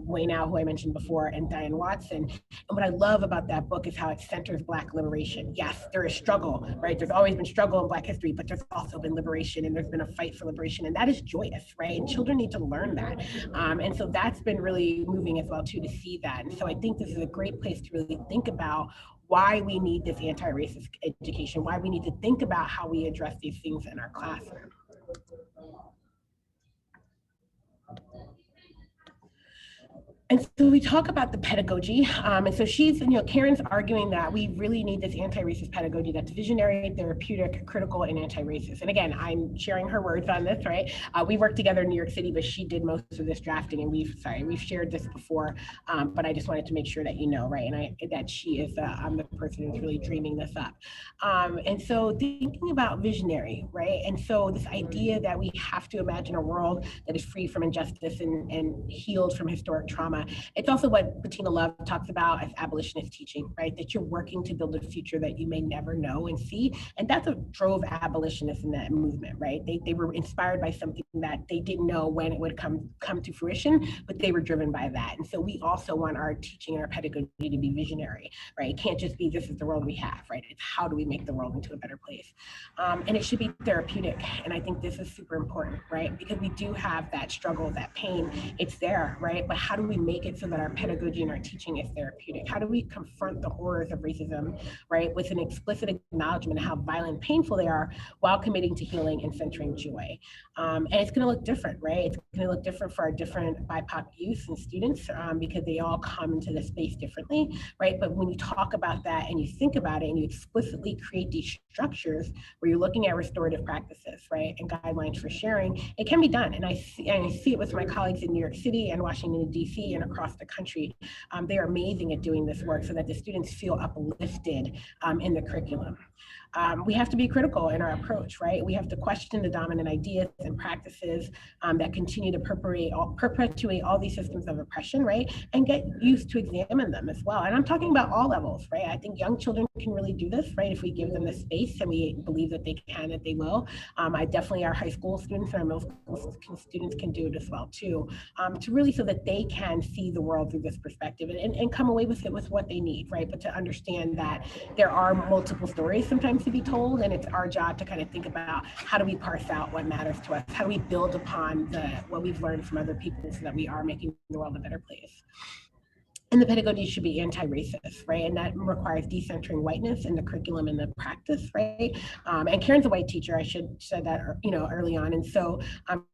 Wayne Al, who I mentioned before, and Diane Watson. And what I love about that book is how it centers Black liberation. Yes, there is struggle, right? There's always been struggle in Black history, but there's also been liberation, and there's been a fight for liberation, and that is joyous, right? And children need to learn that. And so that's been really moving as well, too, to see that. And so I think this is a great place to really think about why we need this anti-racist education, why we need to think about how we address these things in our classroom. And so we talk about the pedagogy. And so Karen's arguing that we really need this anti-racist pedagogy that's visionary, therapeutic, critical, and anti-racist. And again, I'm sharing her words on this, right? We worked together in New York City, but she did most of this drafting, and we've shared this before, but I just wanted to make sure that you know, right? And that she is, I'm the person who's really dreaming this up. And so thinking about visionary, right? And so this idea that we have to imagine a world that is free from injustice and healed from historic trauma. It's also what Bettina Love talks about as abolitionist teaching, right? That you're working to build a future that you may never know and see. And that's what drove abolitionists in that movement, right? They were inspired by something that they didn't know when it would come to fruition, but they were driven by that. And so we also want our teaching and our pedagogy to be visionary, right? It can't just be, this is the world we have, right? It's how do we make the world into a better place? And it should be therapeutic. And I think this is super important, right? Because we do have that struggle, that pain, it's there, right? But how do we make make it so that our pedagogy and our teaching is therapeutic? How do we confront the horrors of racism, right, with an explicit acknowledgement of how violent and painful they are while committing to healing and centering joy? And it's going to look different, right? It's going to look different for our different BIPOC youth and students because they all come into the space differently, right? But when you talk about that and you think about it and you explicitly create these structures where you're looking at restorative practices, right, and guidelines for sharing, it can be done. And I see it with my colleagues in New York City and Washington, D.C. and across the country. They are amazing at doing this work so that the students feel uplifted in the curriculum. We have to be critical in our approach, right? We have to question the dominant ideas and practices that continue to perpetuate all these systems of oppression, right? And get youth to examine them as well. And I'm talking about all levels, right? I think young children can really do this, right? If we give them the space and we believe that they can, that they will. I definitely, our high school students and our middle school students can do it as well too, to really so that they can see the world through this perspective and come away with it with what they need, right? But to understand that there are multiple stories sometimes to be told, and it's our job to kind of think about how do we parse out what matters to us? How do we build upon what we've learned from other people so that we are making the world a better place? And the pedagogy should be anti-racist, right? And that requires decentering whiteness in the curriculum and the practice, right? And Karen's a white teacher, I should said that, early on. And so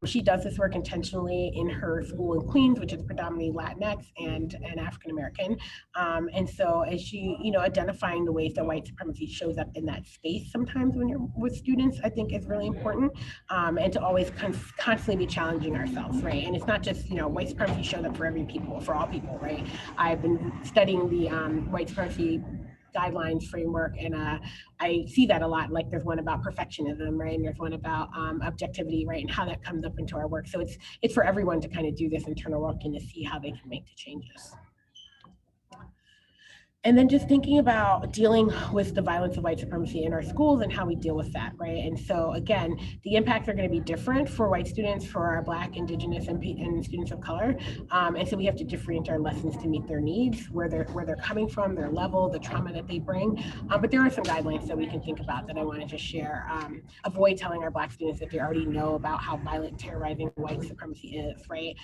she does this work intentionally in her school in Queens, which is predominantly Latinx and African-American. And so as she, identifying the ways that white supremacy shows up in that space sometimes when you're with students, I think is really important. And to always constantly be challenging ourselves, right? And it's not just, white supremacy shows up for all people, right? I've been studying the white supremacy guidelines framework, and I see that a lot. Like there's one about perfectionism, right? And there's one about objectivity, right? And how that comes up into our work. So it's for everyone to kind of do this internal work and to see how they can make the changes. And then just thinking about dealing with the violence of white supremacy in our schools and how we deal with that, right? And so again, the impacts are going to be different for white students, for our Black, Indigenous, and students of color. And so we have to differentiate our lessons to meet their needs, where they're coming from, their level, the trauma that they bring. But there are some guidelines that we can think about that I wanted to share. Avoid telling our Black students that they already know about how violent, terrorizing white supremacy is, right?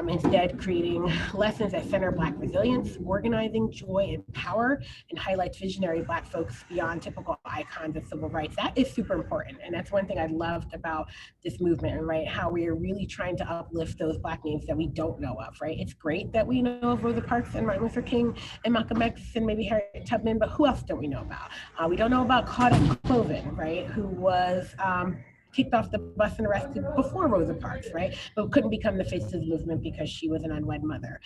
Instead, creating lessons that center Black resilience, organizing, joy, and power, and highlights visionary Black folks beyond typical icons of civil rights. That is super important. And that's one thing I loved about this movement, right? How we are really trying to uplift those Black names that we don't know of, right? It's great that we know of Rosa Parks and Martin Luther King and Malcolm X and maybe Harriet Tubman, but who else don't we know about? We don't know about Claudette Colvin, right? Who was kicked off the bus and arrested before Rosa Parks, right? But couldn't become the face of the movement because she was an unwed mother.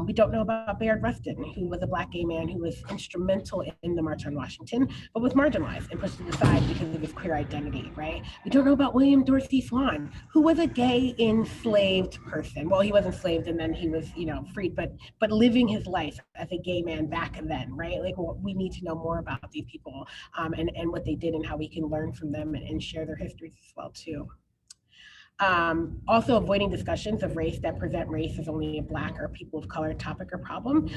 We don't know about Bayard Rustin, who was a Black gay man who was instrumental in the March on Washington, but was marginalized and pushed to the side because of his queer identity, right? We don't know about William Dorsey Swann, who was a gay enslaved person. Well, he was enslaved and then he was, freed, but living his life as a gay man back then, right? Like, we need to know more about these people and what they did and how we can learn from them and share their histories as well too. Also avoiding discussions of race that present race as only a Black or people of color topic or problem.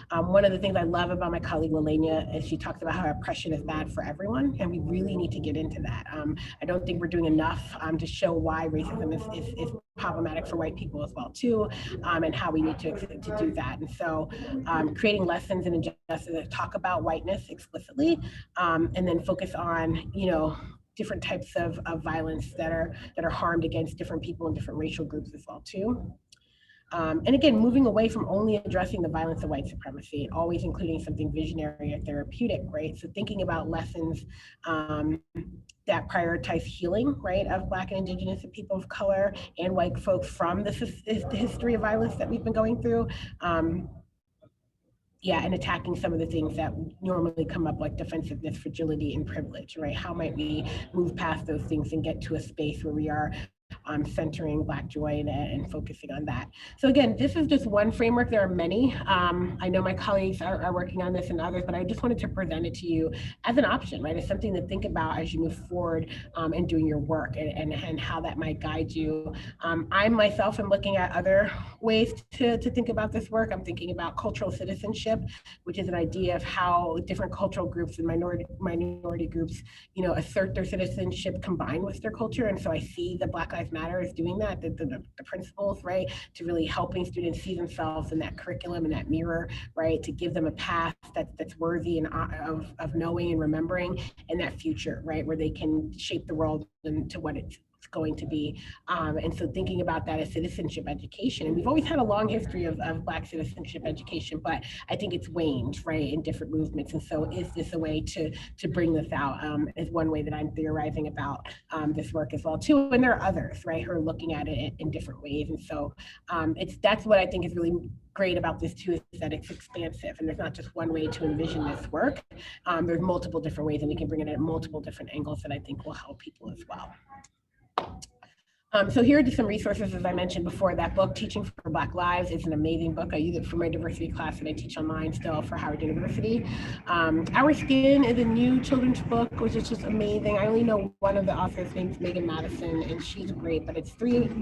One of the things I love about my colleague Lelania is she talks about how oppression is bad for everyone, and we really need to get into that. I don't think we're doing enough to show why racism is problematic for white people as well too, and how we need to do that. And so creating lessons and injustice that talk about whiteness explicitly, and then focus on, different types of violence that are harmed against different people and different racial groups as well too. And again, moving away from only addressing the violence of white supremacy, always including something visionary or therapeutic, right? So thinking about lessons that prioritize healing, right, of Black and Indigenous and people of color and white folks from the history of violence that we've been going through. And attacking some of the things that normally come up, like defensiveness, fragility, and privilege, right? How might we move past those things and get to a space where we are centering Black joy and focusing on that. So again, this is just one framework. There are many. I know my colleagues are working on this and others, but I just wanted to present it to you as an option, right? It's something to think about as you move forward in doing your work and how that might guide you. I myself am looking at other ways to think about this work. I'm thinking about cultural citizenship, which is an idea of how different cultural groups and minority groups, assert their citizenship combined with their culture. And so I see the Black Lives Matter Matter is doing that, the principles, right, to really helping students see themselves in that curriculum and that mirror, right, to give them a path that's worthy and of knowing and remembering, and that future, right, where they can shape the world into what it's going to be. And so thinking about that as citizenship education, and we've always had a long history of Black citizenship education, but I think it's waned, right, in different movements. And so is this a way to bring this out, is one way that I'm theorizing about this work as well too. And there are others, right, who are looking at it in different ways. And so that's what I think is really great about this too, is that it's expansive and there's not just one way to envision this work. There's multiple different ways, and we can bring it at multiple different angles that I think will help people as well. So here are just some resources, as I mentioned before. That book, Teaching for Black Lives, is an amazing book. I use it for my diversity class that I teach online still for Howard University. Our Skin is a new children's book, which is just amazing. I only know one of the authors, named Megan Madison, and she's great, but it's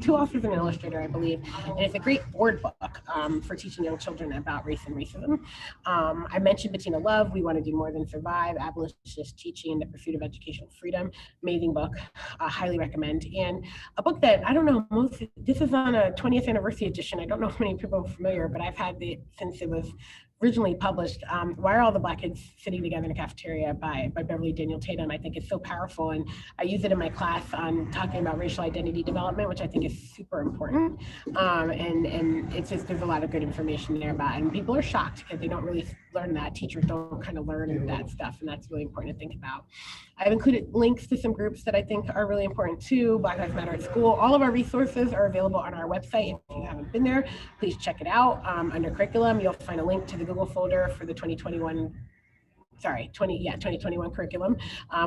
two authors and an illustrator, I believe. And it's a great board book for teaching young children about race and racism. I mentioned Bettina Love, We Want to Do More Than Survive, Abolitionist Teaching in the Pursuit of Educational Freedom. Amazing book, highly recommend. And a book that I don't know, this is on a 20th anniversary edition. I don't know if many people are familiar, but I've had it since it was originally published. Why Are All the Black Kids Sitting Together in a Cafeteria by Beverly Daniel Tatum. I think it's so powerful, and I use it in my class on talking about racial identity development, which I think is super important. And it's just, there's a lot of good information there about it, and people are shocked because they don't really learn that. Teachers don't kind of learn that stuff, and that's really important to think about. I've included links to some groups that I think are really important too. Black Lives Matter at School. All of our resources are available on our website. If you haven't been there, please check it out. Under curriculum, you'll find a link to the Google folder for the 2021 curriculum.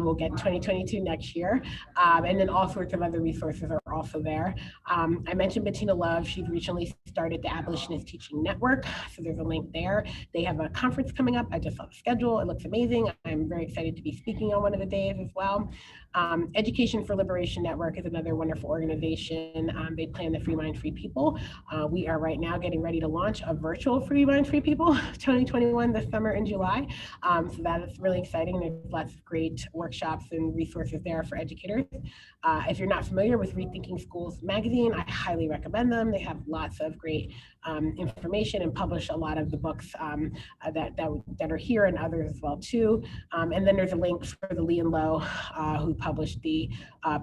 We'll get 2022 next year. And then all sorts of other resources are also there. I mentioned Bettina Love. She's recently started the Abolitionist Teaching Network. So there's a link there. They have a conference coming up. I just saw the schedule. It looks amazing. I'm very excited to be speaking on one of the days as well. Education for Liberation Network is another wonderful organization. They plan the Free Mind, Free People. We are right now getting ready to launch a virtual Free Mind, Free People 2021 this summer in July. So that is really exciting. There's lots of great workshops and resources there for educators. If you're not familiar with Rethinking Schools magazine, I highly recommend them. They have lots of great information and publish a lot of the books that are here, and others as well too. And then there's a link for the Lee and Lowe, who published the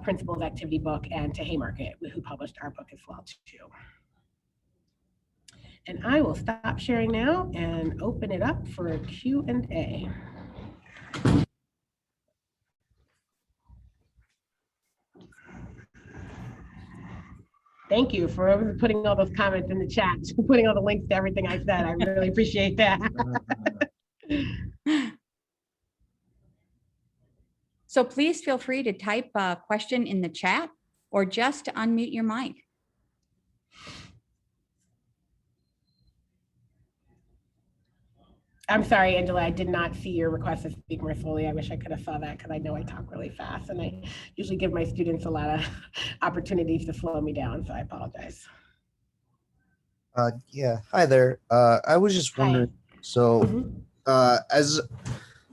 Principles Activity book, and to Haymarket, who published our book as well too. And I will stop sharing now and open it up for a Q&A. Thank you for putting all those comments in the chat, putting all the links to everything I said. I really appreciate that.
So please feel free to type a question in the chat or just unmute your mic.
I'm sorry, Angela, I did not see your request to speak more slowly. I wish I could have saw that, because I know I talk really fast, and I usually give my students a lot of opportunities to slow me down, so I apologize.
Yeah, hi there. I was just wondering, so as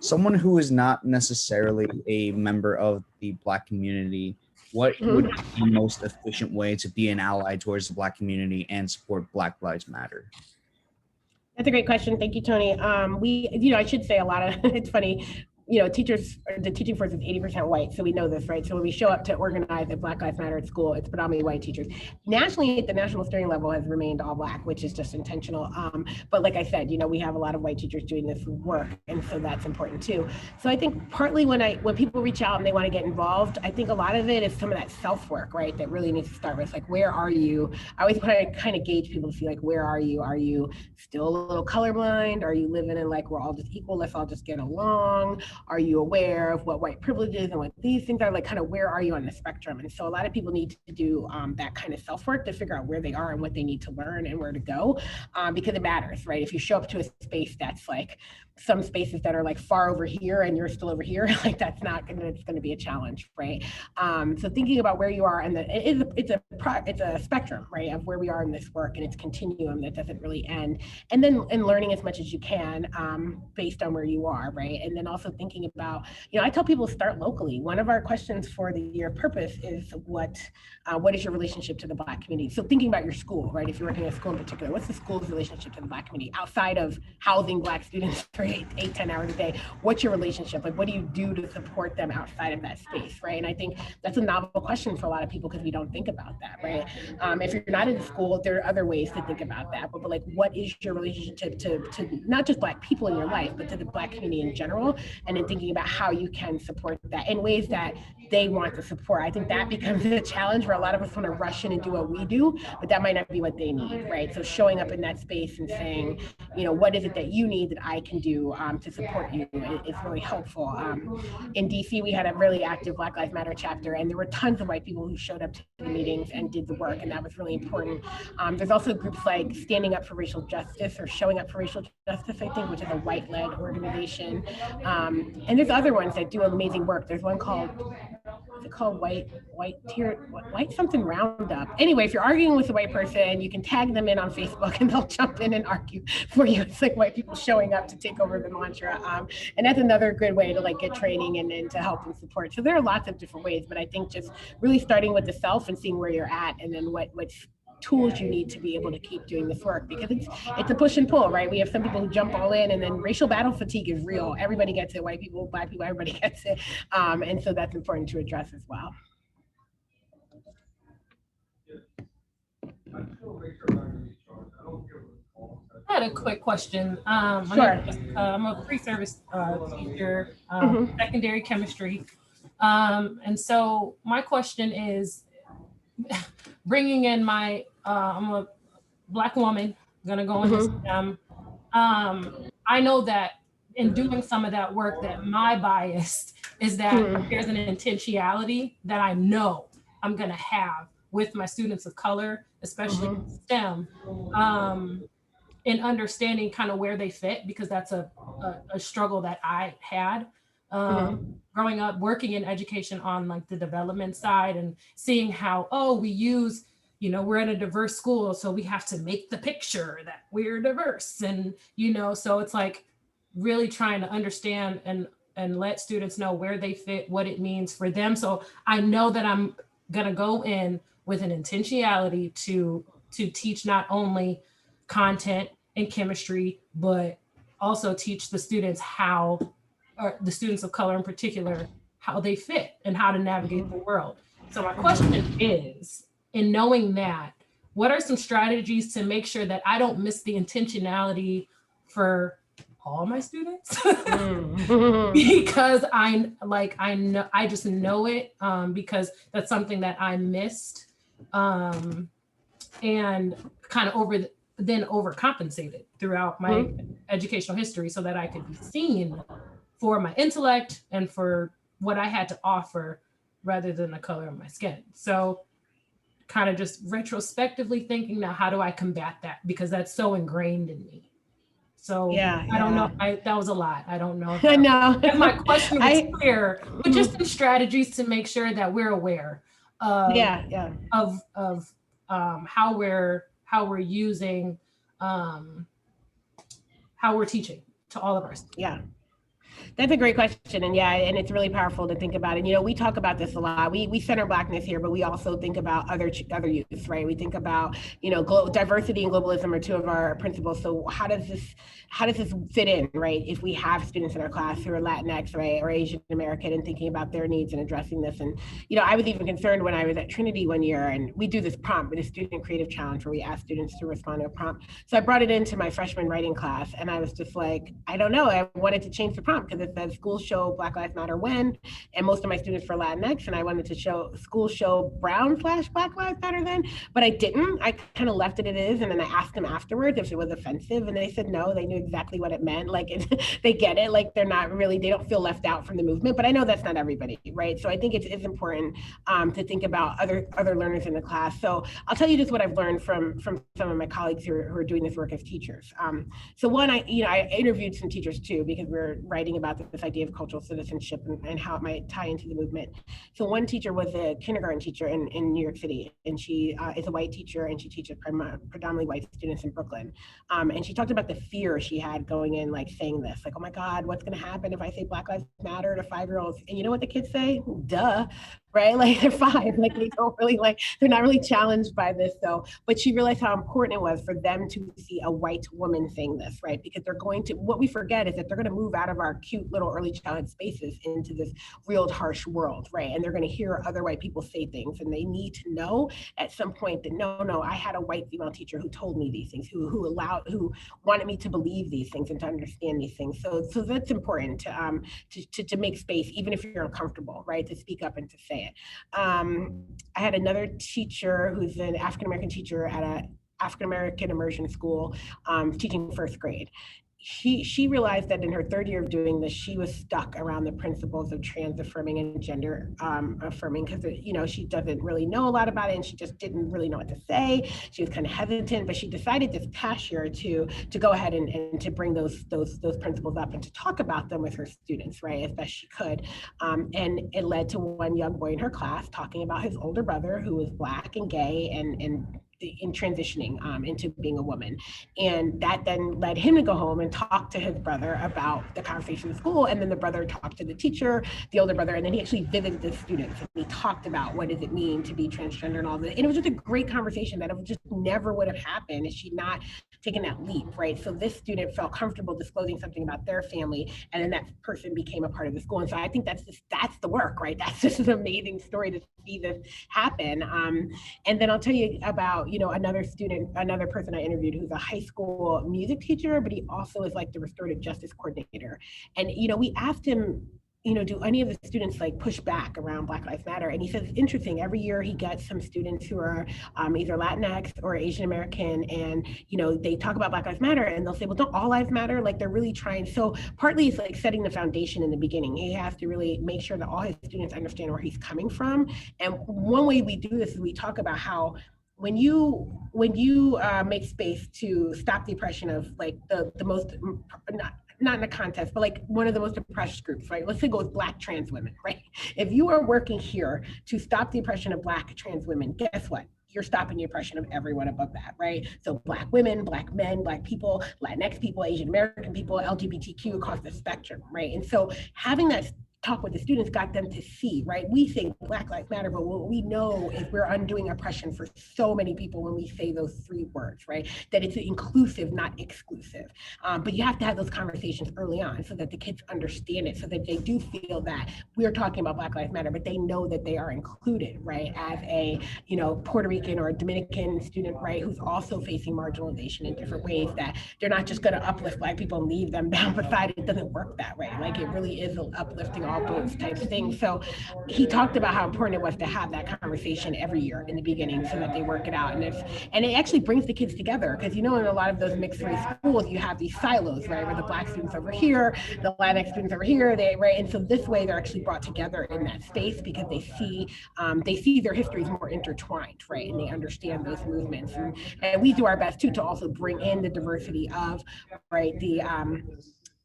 someone who is not necessarily a member of the Black community, what would be the most efficient way to be an ally towards the Black community and support Black Lives Matter?
That's a great question. Thank you, Tony. I should say a lot of, it's funny, teachers, the teaching force is 80% white. So we know this, right? So when we show up to organize at Black Lives Matter at School, it's predominantly white teachers. Nationally, at the national steering level has remained all Black, which is just intentional. But like I said, we have a lot of white teachers doing this work. And so that's important too. So I think partly when people reach out and they want to get involved, I think a lot of it is some of that self-work, right? That really needs to start with, like, where are you? I always kind of gauge people to see, like, where are you? Are you still a little colorblind? Are you living in, like, we're all just equal, let's all just get along? Are you aware of what white privilege is and what these things are? Like, kind of where are you on the spectrum? And so a lot of people need to do that kind of self-work to figure out where they are and what they need to learn and where to go, because it matters, right? If you show up to a space that's like some spaces that are like far over here and you're still over here, like that's not gonna, it's gonna be a challenge, right? So thinking about where you are, and it's a spectrum, right, of where we are in this work, and it's continuum that doesn't really end. And then learning as much as you can based on where you are, right? And then also thinking about, I tell people start locally. One of our questions for the year purpose is what is your relationship to the Black community? So thinking about your school, right? If you're working at a school in particular, what's the school's relationship to the Black community outside of housing Black students for 10 hours a day? What's your relationship? Like, what do you do to support them outside of that space, right? And I think that's a novel question for a lot of people because we don't think about that, right? If you're not in school, there are other ways to think about that. But like, what is your relationship to not just Black people in your life, but to the Black community in general? And then thinking about how you can support that in ways that they want to support. I think that becomes a challenge where a lot of us want to rush in and do what we do, but that might not be what they need, right? So showing up in that space and saying, what is it that you need that I can do to support you is really helpful. In DC, we had a really active Black Lives Matter chapter, and there were tons of white people who showed up to the meetings and did the work, and that was really important. There's also groups like Standing Up for Racial Justice or Showing Up for Racial Justice, I think, which is a white-led organization. And there's other ones that do amazing work. There's one called, is it called White something Roundup? Anyway, if you're arguing with a white person, you can tag them in on Facebook and they'll jump in and argue for you. It's like white people showing up to take over the mantra. And that's another good way to like get training and then to help and support. So there are lots of different ways, but I think just really starting with the self and seeing where you're at, and then what tools you need to be able to keep doing this work, because it's a push and pull, right? We have some people who jump all in, and then racial battle fatigue is real. Everybody gets it, white people, Black people, everybody gets it. And so that's important to address as well.
I had a quick question.
Sure.
I'm a pre-service teacher, secondary chemistry. And so my question is, bringing in my, I'm a Black woman, gonna go into STEM. I know that in doing some of that work, that my bias is that there's an intentionality that I know I'm gonna have with my students of color, especially in STEM, in understanding kind of where they fit, because that's a struggle that I had. Growing up, working in education on like the development side and seeing how, we use, we're in a diverse school, so we have to make the picture that we're diverse. And, so it's like really trying to understand and let students know where they fit, what it means for them. So I know that I'm gonna go in with an intentionality to teach not only content and chemistry, but also teach the students or the students of color in particular, how they fit and how to navigate the world. So my question is, in knowing that, what are some strategies to make sure that I don't miss the intentionality for all my students? Because I just know it, because that's something that I missed, and kind of overcompensated throughout my educational history so that I could be seen for my intellect and for what I had to offer rather than the color of my skin. So kind of just retrospectively thinking now, how do I combat that? Because that's so ingrained in me. So I don't know, that was a lot. I don't know.
I know.
If my question was clear, but just some strategies to make sure that we're aware of, of how we're using, how we're teaching to all of our students.
Yeah. That's a great question. And and it's really powerful to think about. And, we talk about this a lot. We center Blackness here, but we also think about other youths, right? We think about, diversity and globalism are two of our principles. So how does this fit in, right? If we have students in our class who are Latinx, right, or Asian American, and thinking about their needs and addressing this. And, I was even concerned when I was at Trinity one year, and we do this prompt with a student creative challenge where we ask students to respond to a prompt. So I brought it into my freshman writing class, and I was just like, I don't know. I wanted to change the prompt account because it says schools show Black Lives Matter when, and most of my students for Latinx, and I wanted to show schools show brown/Black Lives Matter then, but I didn't. I kind of left it as is, and then I asked them afterwards if it was offensive, and they said no, they knew exactly what it meant. Like they get it, like they're not really, they don't feel left out from the movement, but I know that's not everybody, right? So I think it's important to think about other learners in the class. So I'll tell you just what I've learned from some of my colleagues who are doing this work as teachers. So one, I interviewed some teachers too, because we're writing about this idea of cultural citizenship and how it might tie into the movement. So one teacher was a kindergarten teacher in New York City, and she is a white teacher, and she teaches predominantly white students in Brooklyn. And she talked about the fear she had going in, like saying this, like, oh my God, what's gonna happen if I say Black Lives Matter to 5-year-olds? And you know what the kids say? Duh, right? Like they're 5, like they don't really, like, they're not really challenged by this. So, but she realized how important it was for them to see a white woman saying this, right? Because they're going to, what we forget is that they're gonna move out of our cute little early childhood spaces into this real harsh world, right? And they're gonna hear other white people say things, and they need to know at some point that no, I had a white female teacher who told me these things, who wanted me to believe these things and to understand these things. So that's important to make space, even if you're uncomfortable, right? To speak up and to say it. I had another teacher who's an African-American teacher at a African-American immersion school, teaching 1st grade. She realized that in her 3rd year of doing this, she was stuck around the principles of trans affirming and gender affirming, because she doesn't really know a lot about it, and she just didn't really know what to say. She was kind of hesitant, but she decided this past year to go ahead and to bring those principles up and to talk about them with her students, right, as best she could. And it led to one young boy in her class talking about his older brother, who was Black and gay and in transitioning into being a woman. And that then led him to go home and talk to his brother about the conversation in school. And then the brother talked to the teacher, the older brother, and then he actually visited the students and he talked about what does it mean to be transgender and all that. And it was just a great conversation that it just never would have happened if she'd not taken that leap, right? So this student felt comfortable disclosing something about their family, and then that person became a part of the school. And so I think that's the work, right? That's just an amazing story to see this happen. And then I'll tell you about, another person I interviewed who's a high school music teacher, but he also is like the restorative justice coordinator. And, we asked him, do any of the students like push back around Black Lives Matter? And he says, it's interesting, every year he gets some students who are either Latinx or Asian American, and, they talk about Black Lives Matter and they'll say, well, don't all lives matter? Like they're really trying. So partly it's like setting the foundation in the beginning. He has to really make sure that all his students understand where he's coming from. And one way we do this is we talk about how when you make space to stop the oppression of like the most, not in a contest, but like one of the most oppressed groups, right? Let's say go with Black trans women, right? If you are working here to stop the oppression of Black trans women, guess what? You're stopping the oppression of everyone above that, right? So Black women, Black men, Black people, Latinx people, Asian American people, LGBTQ across the spectrum, right? And so having that talk with the students got them to see, right? We think Black Lives Matter, but what we know is we're undoing oppression for so many people when we say those 3 words, right? That it's inclusive, not exclusive. But you have to have those conversations early on so that the kids understand it, so that they do feel that we're talking about Black Lives Matter, but they know that they are included, right? As a, Puerto Rican or a Dominican student, right? Who's also facing marginalization in different ways, that they're not just gonna uplift Black people and leave them down beside it. It doesn't work that way. Like it really is uplifting all boats type of thing. So he talked about how important it was to have that conversation every year in the beginning so that they work it out. And it actually brings the kids together, because in a lot of those mixed race schools, you have these silos, right? Where the Black students over here, the Latinx students over here, right? And so this way they're actually brought together in that space because they see their histories more intertwined, right? And they understand those movements. And we do our best too to also bring in the diversity of, right,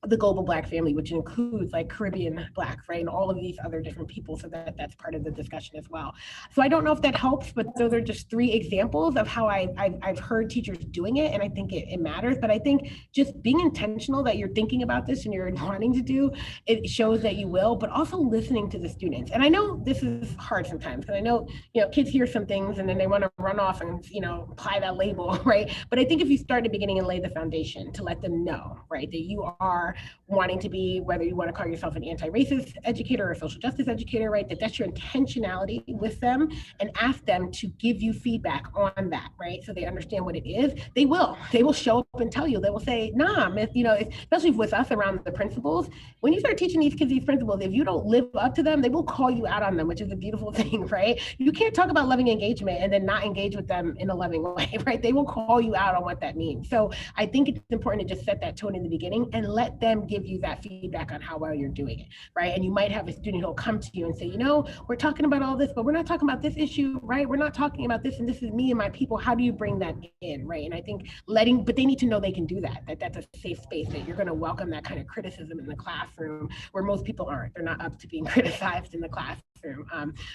the global Black family, which includes like Caribbean Blacks, right? And all of these other different people, so that's part of the discussion as well. So I don't know if that helps, but those are just 3 examples of how I've heard teachers doing it, and I think it matters. But I think just being intentional that you're thinking about this and you're wanting to do, it shows that you will, but also listening to the students. And I know this is hard sometimes, because I know, kids hear some things and then they want to run off and, apply that label, right? But I think if you start at the beginning and lay the foundation to let them know, right, that you are are wanting to be, whether you want to call yourself an anti-racist educator or a social justice educator, right? That's your intentionality with them, and ask them to give you feedback on that, right? So they understand what it is. They will show up and tell you. They will say, nah, especially with us around the principles, when you start teaching these kids these principles, if you don't live up to them, they will call you out on them, which is a beautiful thing, right? You can't talk about loving engagement and then not engage with them in a loving way, right? They will call you out on what that means. So I think it's important to just set that tone in the beginning and let them give you that feedback on how well you're doing it, right? And you might have a student who'll come to you and say, we're talking about all this, but we're not talking about this issue, right? We're not talking about this, and this is me and my people. How do you bring that in, right? And I think but they need to know they can do that that's a safe space, that you're going to welcome that kind of criticism in the classroom where most people aren't. They're not up to being criticized in the classroom.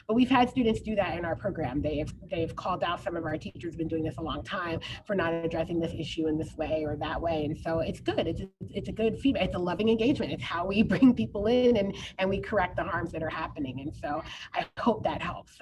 But we've had students do that in our program. They've called out some of our teachers who've been doing this a long time for not addressing this issue in this way or that way. And so it's good. It's a good feedback. It's a loving engagement. It's how we bring people in and we correct the harms that are happening. And so I hope that helps.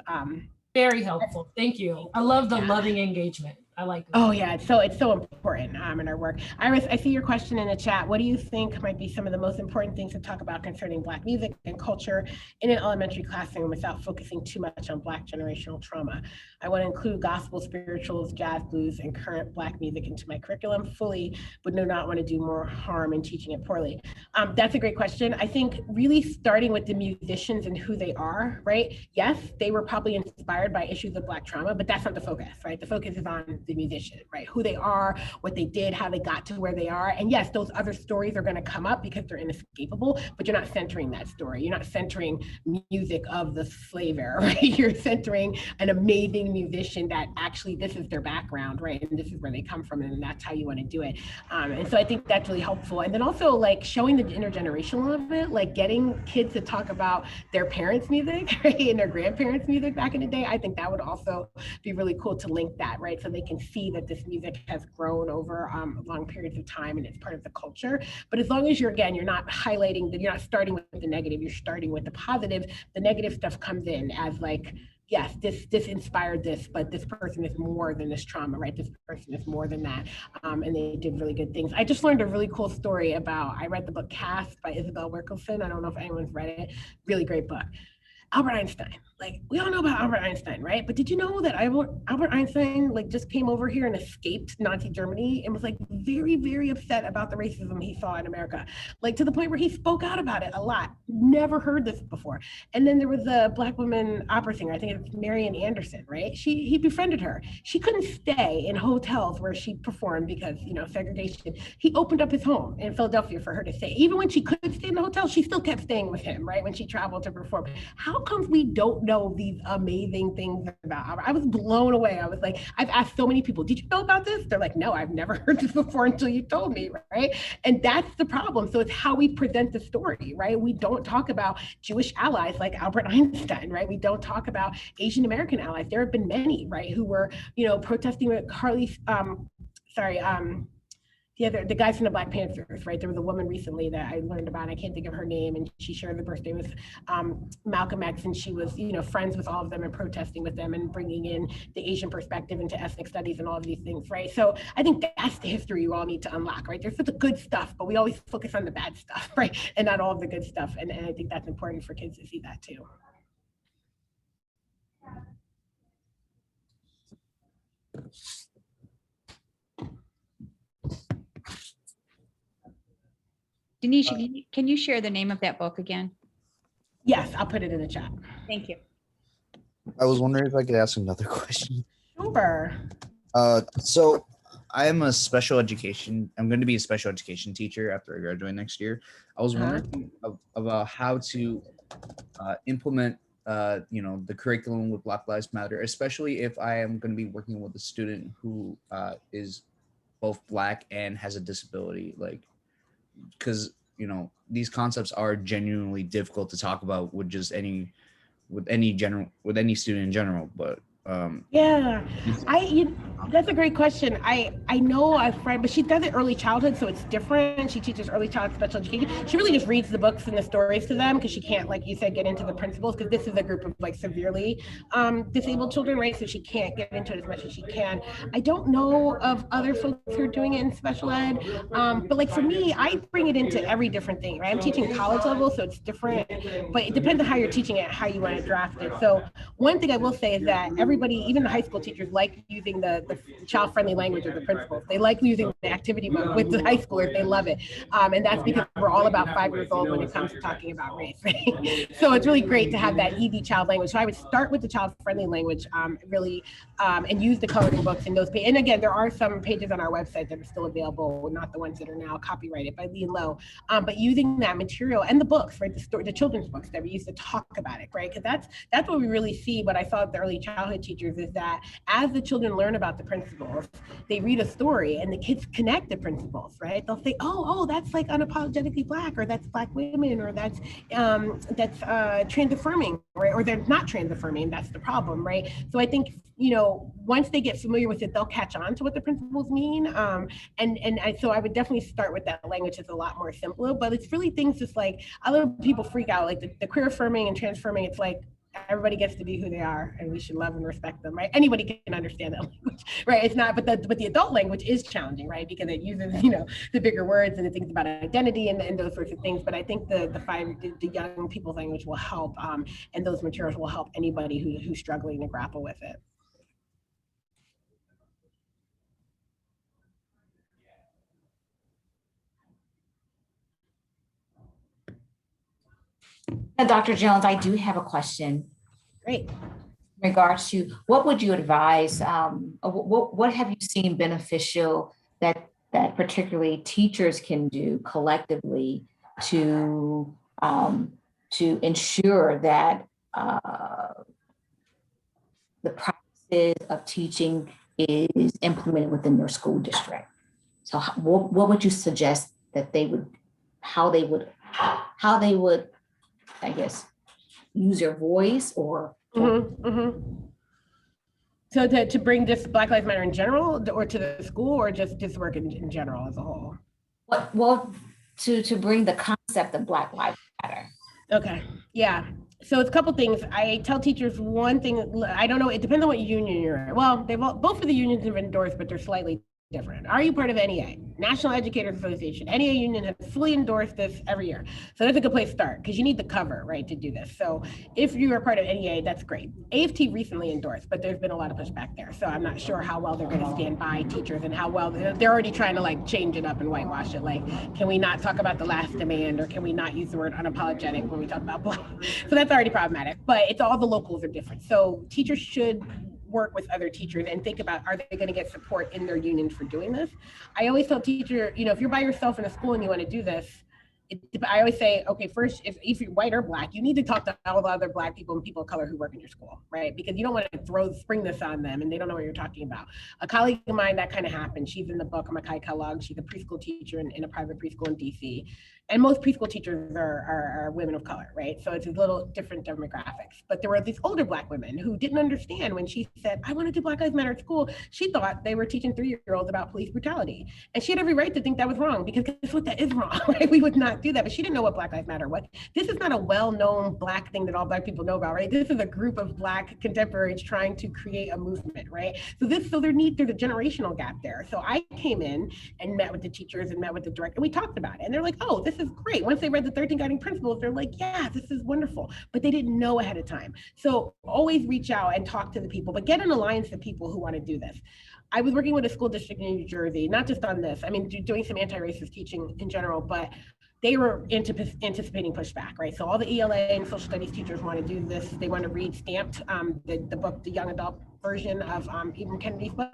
Very helpful. Thank you. I love the loving engagement. I like that.
Oh yeah, it's so important in our work. Iris, I see your question in the chat. What do you think might be some of the most important things to talk about concerning Black music and culture in an elementary classroom without focusing too much on Black generational trauma? I want to include gospel, spirituals, jazz, blues, and current Black music into my curriculum fully, but do not want to do more harm in teaching it poorly. That's a great question. I think really starting with the musicians and who they are, right? Yes, they were probably inspired by issues of Black trauma, but that's not the focus, right? The focus is on the musician, right? Who they are, what they did, how they got to where they are. And yes, those other stories are going to come up because they're inescapable, but you're not centering that story. You're not centering music of the slave era, right? You're centering an amazing musician that actually this is their background, right? And this is where they come from, and that's how you want to do it. And so I think that's really helpful. And then also like showing the intergenerational of it, like getting kids to talk about their parents' music, right? And their grandparents' music back in the day. I think that would also be really cool to link that, right? So they can see that this music has grown over long periods of time and it's part of the culture. But as long as you're not highlighting that, you're not starting with the negative, you're starting with the positive. The negative stuff comes in as like, yes, this inspired this, but this person is more than this trauma, right? This person is more than that. And they did really good things. I just learned a really cool story I read the book Caste by Isabel Wilkerson. I don't know if anyone's read it. Really great book. Albert Einstein, like we all know about Albert Einstein, right? But did you know that Albert Einstein like just came over here and escaped Nazi Germany and was like very, very upset about the racism he saw in America, like to the point where he spoke out about it a lot. Never heard this before. And then there was a Black woman opera singer, I think it's Marian Anderson, right? He befriended her. She couldn't stay in hotels where she performed because, segregation. He opened up his home in Philadelphia for her to stay. Even when she couldn't stay in the hotel, she still kept staying with him, right? When she traveled to perform. How come we don't know these amazing things about Albert? I was blown away. I was like, I've asked so many people, did you know about this? They're like, no, I've never heard this before until you told me, right? And that's the problem. So it's how we present the story, right? We don't talk about Jewish allies like Albert Einstein, right? We don't talk about Asian American allies. There have been many, right, who were, protesting with the guys from the Black Panthers, right? There was a woman recently that I learned about, I can't think of her name, and she shared the birthday with Malcolm X, and she was, friends with all of them and protesting with them and bringing in the Asian perspective into ethnic studies and all of these things, right? So I think that's the history you all need to unlock, right? There's the good stuff, but we always focus on the bad stuff, right? And not all of the good stuff. And I think that's important for kids to see that too.
Denisha, can you share the name of that book again?
Yes, I'll put it in the chat.
Thank you.
I was wondering if I could ask another question.
Sure.
So I'm a special education. I'm going to be a special education teacher after I graduate next year. I was wondering about how to implement, the curriculum with Black Lives Matter, especially if I am going to be working with a student who is both Black and has a disability, because these concepts are genuinely difficult to talk about with any student in general, but
Yeah, that's a great question. I know a friend, but she does it early childhood, so it's different. She teaches early childhood special education. She really just reads the books and the stories to them because she can't, like you said, get into the principles because this is a group of like severely disabled children, right? So she can't get into it as much as she can. I don't know of other folks who are doing it in special ed, but like for me, I bring it into every different thing, right? I'm teaching college level, so it's different, but it depends on how you're teaching it, how you want to draft it. So one thing I will say is that everybody, even the high school teachers, like using the child-friendly language of the principals. They like using the activity book with the high schoolers. They love it. And that's because we're all about 5 years old when it comes to talking about race. Right? So it's really great to have that easy child language. So I would start with the child-friendly language, really, and use the coloring books in those pages. And again, there are some pages on our website that are still available, not the ones that are now copyrighted by Lee and Low, but using that material and the books, right? The children's books that we use to talk about it, right? Because that's what we really see. What I saw at the early childhood teachers is that as the children learn about the principles, they read a story and the kids connect the principles, right? They'll say, oh, that's like unapologetically Black, or that's Black women, or that's trans affirming, right? Or they're not trans affirming. That's the problem, right? So I think, once they get familiar with it, they'll catch on to what the principles mean. So I would definitely start with that language. It's a lot more simpler, but it's really things just like, a lot of people freak out, like the queer affirming and trans affirming. It's like, everybody gets to be who they are and we should love and respect them, right? Anybody can understand that language, right? It's not, but the adult language is challenging, right? Because it uses, the bigger words and the things about identity and those sorts of things. But I think the young people's language will help, and those materials will help anybody who's struggling to grapple with it.
Now, Dr. Jones, I do have a question.
Great.
In regards to what would you advise? What have you seen beneficial that particularly teachers can do collectively to ensure that the practices of teaching is implemented within their school district? So, what would you suggest that how they would, I guess, use their voice or
So to bring just Black Lives Matter in general, or to the school, or just work in general as a whole?
To bring the concept of Black Lives Matter.
Okay, yeah. So it's a couple things. I tell teachers one thing. I don't know. It depends on what union you're in. Well, both of the unions have endorsed, but they're slightly different. Are you part of NEA, National Educators Association? NEA union has fully endorsed this every year. So that's a good place to start because you need the cover, right, to do this. So if you are part of NEA, that's great. AFT recently endorsed, but there's been a lot of pushback there. So I'm not sure how well they're going to stand by teachers and how well they're already trying to like change it up and whitewash it. Like, can we not talk about the last demand, or can we not use the word unapologetic when we talk about Black? So that's already problematic, but it's all the locals are different. So teachers should work with other teachers and think about, are they going to get support in their union for doing this? I always tell teachers, if you're by yourself in a school and you want to do this, I always say, okay, first, if you're white or Black, you need to talk to all the other Black people and people of color who work in your school, right? Because you don't want to spring this on them and they don't know what you're talking about. A colleague of mine, that kind of happened. She's in the book, Makai Kellogg. She's a preschool teacher in a private preschool in DC. And most preschool teachers are women of color, right? So it's a little different demographics. But there were these older Black women who didn't understand when she said, I want to do Black Lives Matter at school. She thought they were teaching 3-year-olds about police brutality. And she had every right to think that was wrong, because guess what, that is wrong, right? We would not do that. But she didn't know what Black Lives Matter was. This is not a well-known Black thing that all Black people know about, right? This is a group of Black contemporaries trying to create a movement, right? So there's a generational gap there. So I came in and met with the teachers and met with the director, and we talked about it. And they're like, oh, this is great. Once they read the 13 guiding principles, they're like, yeah, this is wonderful. But they didn't know ahead of time. So always reach out and talk to the people, but get an alliance of people who want to do this. I was working with a school district in New Jersey, not just on this, I mean, doing some anti-racist teaching in general, but they were anticipating pushback, right? So all the ELA and social studies teachers want to do this. They want to read Stamped, the book, the young adult version of Ibram Kennedy's book,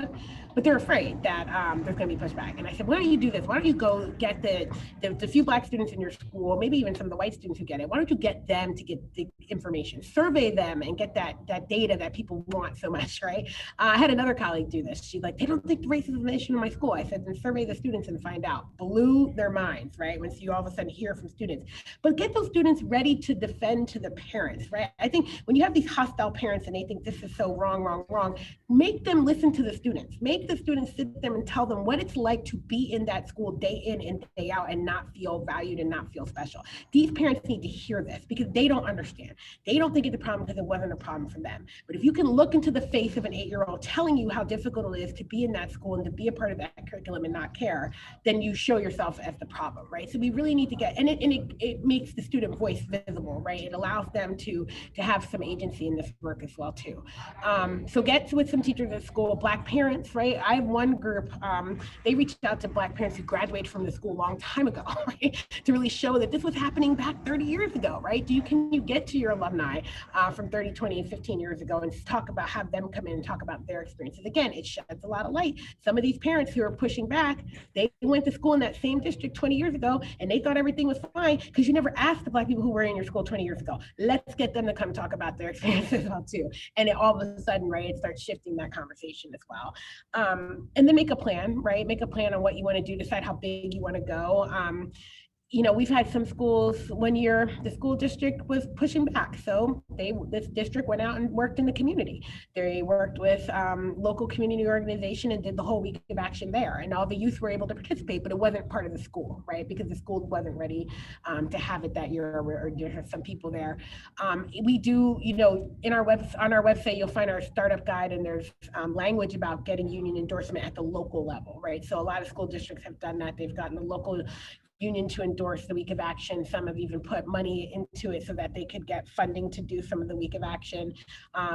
but they're afraid that there's going to be pushback. And I said, why don't you do this? Why don't you go get the few Black students in your school, maybe even some of the white students who get it, why don't you get them to get the information, survey them and get that data that people want so much, right? I had another colleague do this. She's like, they don't think racism is an issue in my school. I said, then survey the students and find out. Blew their minds, right? Once you all of a sudden hear from students, but get those students ready to defend to the parents, right? I think when you have these hostile parents and they think this is so wrong, wrong, make them listen to the students. Make the students sit them and tell them what it's like to be in that school day in and day out and not feel valued and not feel special. These parents need to hear this because they don't understand. They don't think it's a problem because it wasn't a problem for them. But if you can look into the face of an 8-year-old telling you how difficult it is to be in that school and to be a part of that curriculum and not care, then you show yourself as the problem, right? So we really need to get, and it makes the student voice visible, right? It allows them to have some agency in this work as well too. So get with some teachers at school, Black parents, right? I have one group, they reached out to Black parents who graduated from the school a long time ago, right? To really show that this was happening back 30 years ago, right? Can you get to your alumni from 30, 20, 15 years ago and talk about, have them come in and talk about their experiences? Again, it sheds a lot of light. Some of these parents who are pushing back, they went to school in that same district 20 years ago and they thought everything was fine because you never asked the Black people who were in your school 20 years ago. Let's get them to come talk about their experiences as well too. And it all of a sudden, right, it starts shifting that conversation as well. And then make a plan, right? Make a plan on what you want to do, decide how big you want to go. You know, we've had some schools, one year the school district was pushing back. So this district went out and worked in the community. They worked with local community organization and did the whole week of action there. And all the youth were able to participate, but it wasn't part of the school, right? Because the school wasn't ready to have it that year, or there are some people there. We do, you know, on our website, you'll find our startup guide, and there's language about getting union endorsement at the local level, right? So a lot of school districts have done that. They've gotten the local union to endorse the week of action. Some have even put money into it so that they could get funding to do some of the week of action.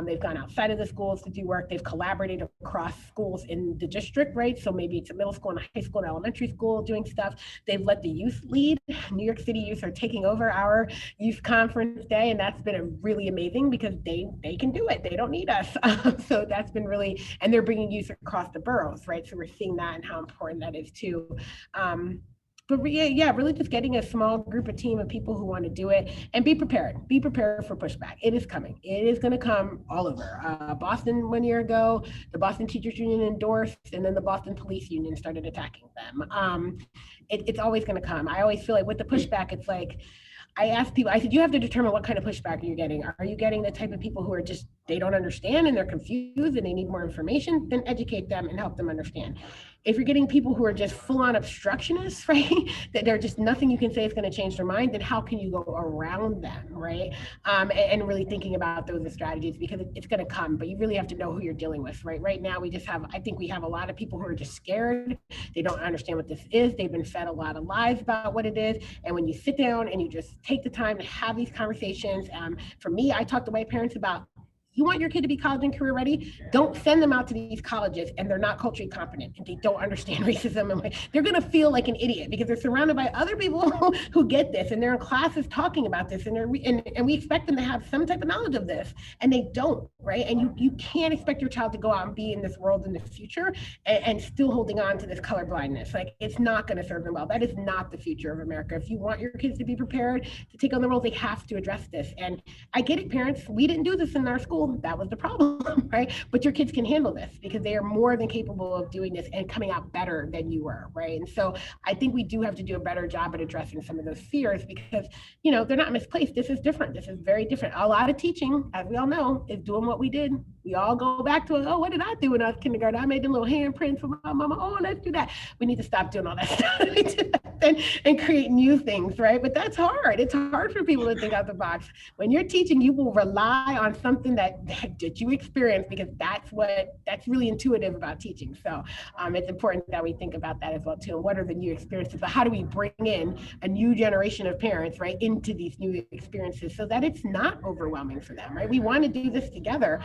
They've gone outside of the schools to do work. They've collaborated across schools in the district, right? So maybe it's a middle school and a high school and elementary school doing stuff. They've let the youth lead. New York City youth are taking over our youth conference day, and that's been really amazing because they can do it. They don't need us. So that's been really, and they're bringing youth across the boroughs, right? So we're seeing that and how important that is too. But yeah, really just getting a small group, a team of people who want to do it, and be prepared. Be prepared for pushback. It is coming. It is going to come all over. Boston 1 year ago, the Boston Teachers Union endorsed, and then the Boston Police Union started attacking them. It's always going to come. I always feel like with the pushback, it's like, I asked people, I said, you have to determine what kind of pushback you're getting. Are you getting the type of people who are just, they don't understand and they're confused and they need more information? Then educate them and help them understand. If you're getting people who are just full on obstructionists, right, that they're just nothing you can say is going to change their mind, then how can you go around them, right? And really thinking about those strategies, because it's going to come, but you really have to know who you're dealing with, right? Right now, I think we have a lot of people who are just scared. They don't understand what this is. They've been fed a lot of lies about what it is. And when you sit down and you just take the time to have these conversations, for me, I talk to white parents about, you want your kid to be college and career ready? Don't send them out to these colleges and they're not culturally competent and they don't understand racism. And they're going to feel like an idiot because they're surrounded by other people who get this, and they're in classes talking about this, and we expect them to have some type of knowledge of this, and they don't, right? And you can't expect your child to go out and be in this world in the future and still holding on to this color blindness. Like, it's not going to serve them well. That is not the future of America. If you want your kids to be prepared to take on the role, they have to address this. And I get it, parents, we didn't do this in our school. That was the problem, right? But your kids can handle this because they are more than capable of doing this and coming out better than you were, right? And so I think we do have to do a better job at addressing some of those fears because, you know, they're not misplaced. This is different. This is very different. A lot of teaching, as we all know, is doing what we did. We all go back to, oh, what did I do when I was kindergarten? I made the little handprints for my mama. Oh, let's do that. We need to stop doing all that stuff and create new things, right? But that's hard. It's hard for people to think out the box. When you're teaching, you will rely on something that you experience, because that's really intuitive about teaching. So it's important that we think about that as well too. And what are the new experiences? But how do we bring in a new generation of parents, right, into these new experiences so that it's not overwhelming for them, right? We want to do this together.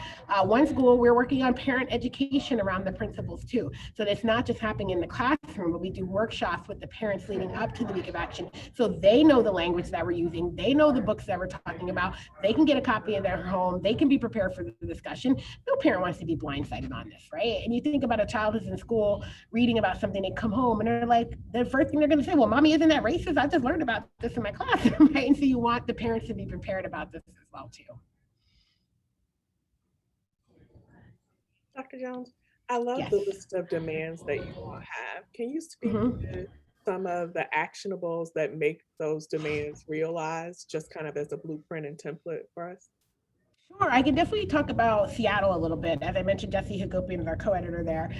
One school, we're working on parent education around the principles too. So that's not just happening in the classroom, but we do workshops with the parents leading up to the week of action. So they know the language that we're using. They know the books that we're talking about. They can get a copy in their home. They can be prepared for the discussion. No parent wants to be blindsided on this, right? And you think about a child who's in school reading about something, they come home and they're like, the first thing they're going to say, well, mommy, isn't that racist? I just learned about this in my classroom, right? And so you want the parents to be prepared about this as well too.
Dr. Jones, I love
Yes.
the list of demands that you all have. Can you speak to some of the actionables that make those demands realized, just kind of as a blueprint and template for us?
Sure, I can definitely talk about Seattle a little bit. As I mentioned, Jesse Hagopian is our co-editor there.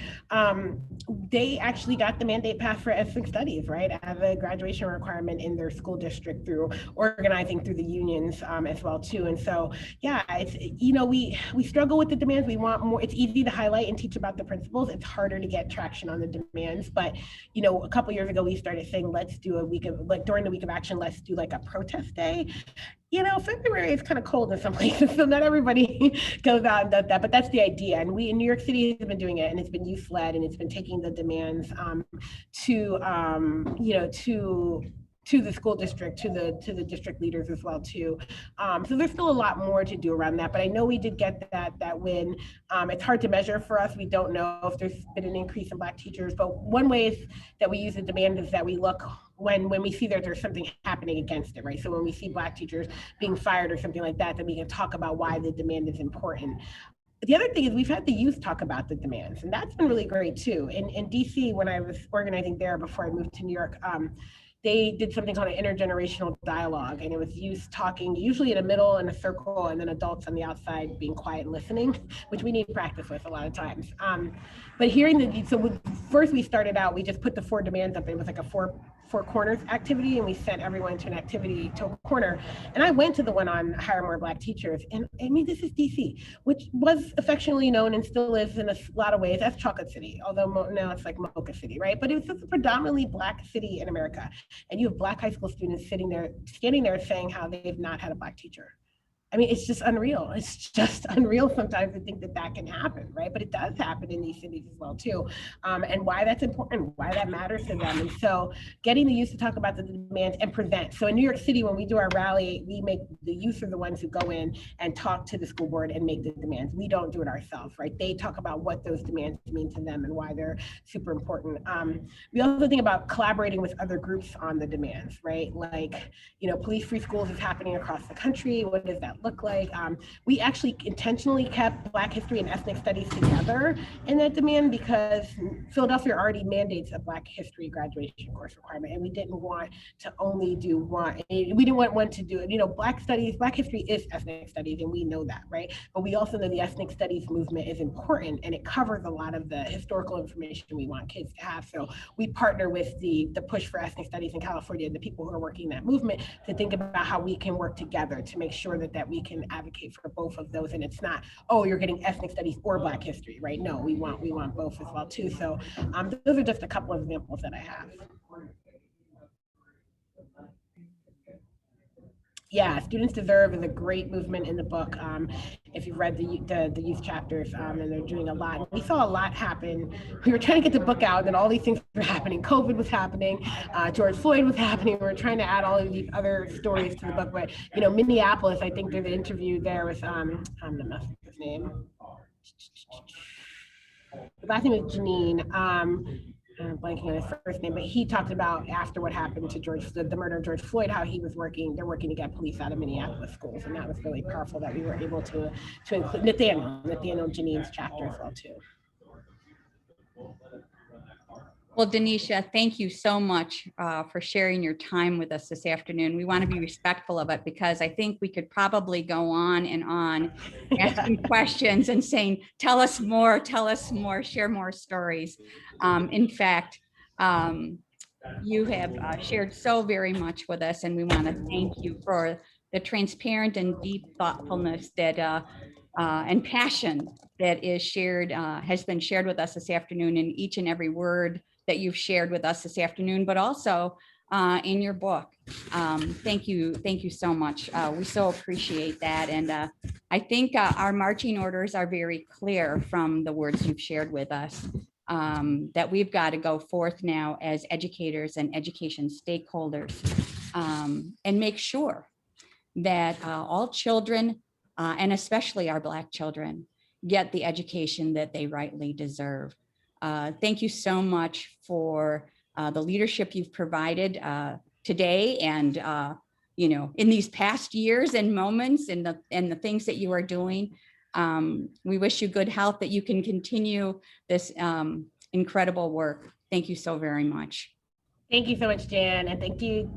They actually got the mandate passed for ethnic studies, right, as a graduation requirement in their school district through organizing through the unions as well too. And so, yeah, it's, you know, we struggle with the demands. We want more. It's easy to highlight and teach about the principles. It's harder to get traction on the demands. But you know, a couple years ago, we started saying, let's do a week of, like, during the week of action, let's do like a protest day. You know, February is kind of cold in some places, so not everybody goes out and does that, but that's the idea. And we in New York City have been doing it, and it's been youth led, and it's been taking the demands you know, to the school district, to the district leaders as well too. So there's still a lot more to do around that, but I know we did get that win. It's hard to measure for us. We don't know if there's been an increase in Black teachers, but one way is that we use the demand is that we look when we see that there's something happening against it, right? So when we see Black teachers being fired or something like that, then we can talk about why the demand is important. The other thing is we've had the youth talk about the demands, and that's been really great too. In DC, when I was organizing there before I moved to New York, they did something called an intergenerational dialogue, and it was youth talking, usually in a middle in a circle, and then adults on the outside being quiet and listening, which we need practice with a lot of times. But hearing first we started out, we just put the 4 demands up. It was like a four corners activity, and we sent everyone to an activity to a corner. And I went to the one on hire more Black teachers, and I mean, this is DC, which was affectionately known and still is in a lot of ways as Chocolate City, although now it's like Mocha City, right? But it was a predominantly Black city in America. And you have Black high school students standing there saying how they've not had a Black teacher. I mean, it's just unreal. It's just unreal sometimes to think that that can happen, right? But it does happen in these cities as well too. And why that's important, why that matters to them. And so getting the youth to talk about the demands and present. So in New York City, when we do our rally, we make the youth are the ones who go in and talk to the school board and make the demands. We don't do it ourselves, right? They talk about what those demands mean to them and why they're super important. We also think about collaborating with other groups on the demands, right? Like, you know, police-free schools is happening across the country. What does that look like? We actually intentionally kept Black history and ethnic studies together in that demand because Philadelphia already mandates a Black history graduation course requirement, and we didn't want to only do one. We didn't want one to do it. You know, Black history is ethnic studies, and we know that, right? But we also know the ethnic studies movement is important, and it covers a lot of the historical information we want kids to have. So we partner with the push for ethnic studies in California, the people who are working that movement, to think about how we can work together to make sure that we can advocate for both of those. And it's not, oh, you're getting ethnic studies or Black history, right? No, we want both as well too. So those are just a couple of examples that I have. Yeah, Students Deserve is a great movement in the book. If you've read the youth chapters, and they're doing a lot. We saw a lot happen. We were trying to get the book out, and all these things were happening. COVID was happening, George Floyd was happening. We were trying to add all of these other stories to the book. But you know, Minneapolis, I think there's an interview there with I'm gonna mess up his name. The last name is Janine. I'm blanking on his first name, but he talked about after what happened to the murder of George Floyd, how they're working to get police out of Minneapolis schools. And that was really powerful that we were able to include Nathaniel Janine's chapter as well too.
Well, Denisha, thank you so much for sharing your time with us this afternoon. We want to be respectful of it because I think we could probably go on and on asking questions and saying, tell us more, share more stories. In fact, you have shared so very much with us, and we want to thank you for the transparent and deep thoughtfulness that and passion that is shared, has been shared with us this afternoon in each and every word that you've shared with us this afternoon, but also in your book. Thank you so much. We so appreciate that. And I think our marching orders are very clear from the words you've shared with us, that we've got to go forth now as educators and education stakeholders, and make sure that all children, and especially our Black children, get the education that they rightly deserve. Thank you so much for the leadership you've provided today, and you know, in these past years and moments, and the things that you are doing. We wish you good health, that you can continue this incredible work. Thank you so very much.
Thank you so much, Jan, and thank you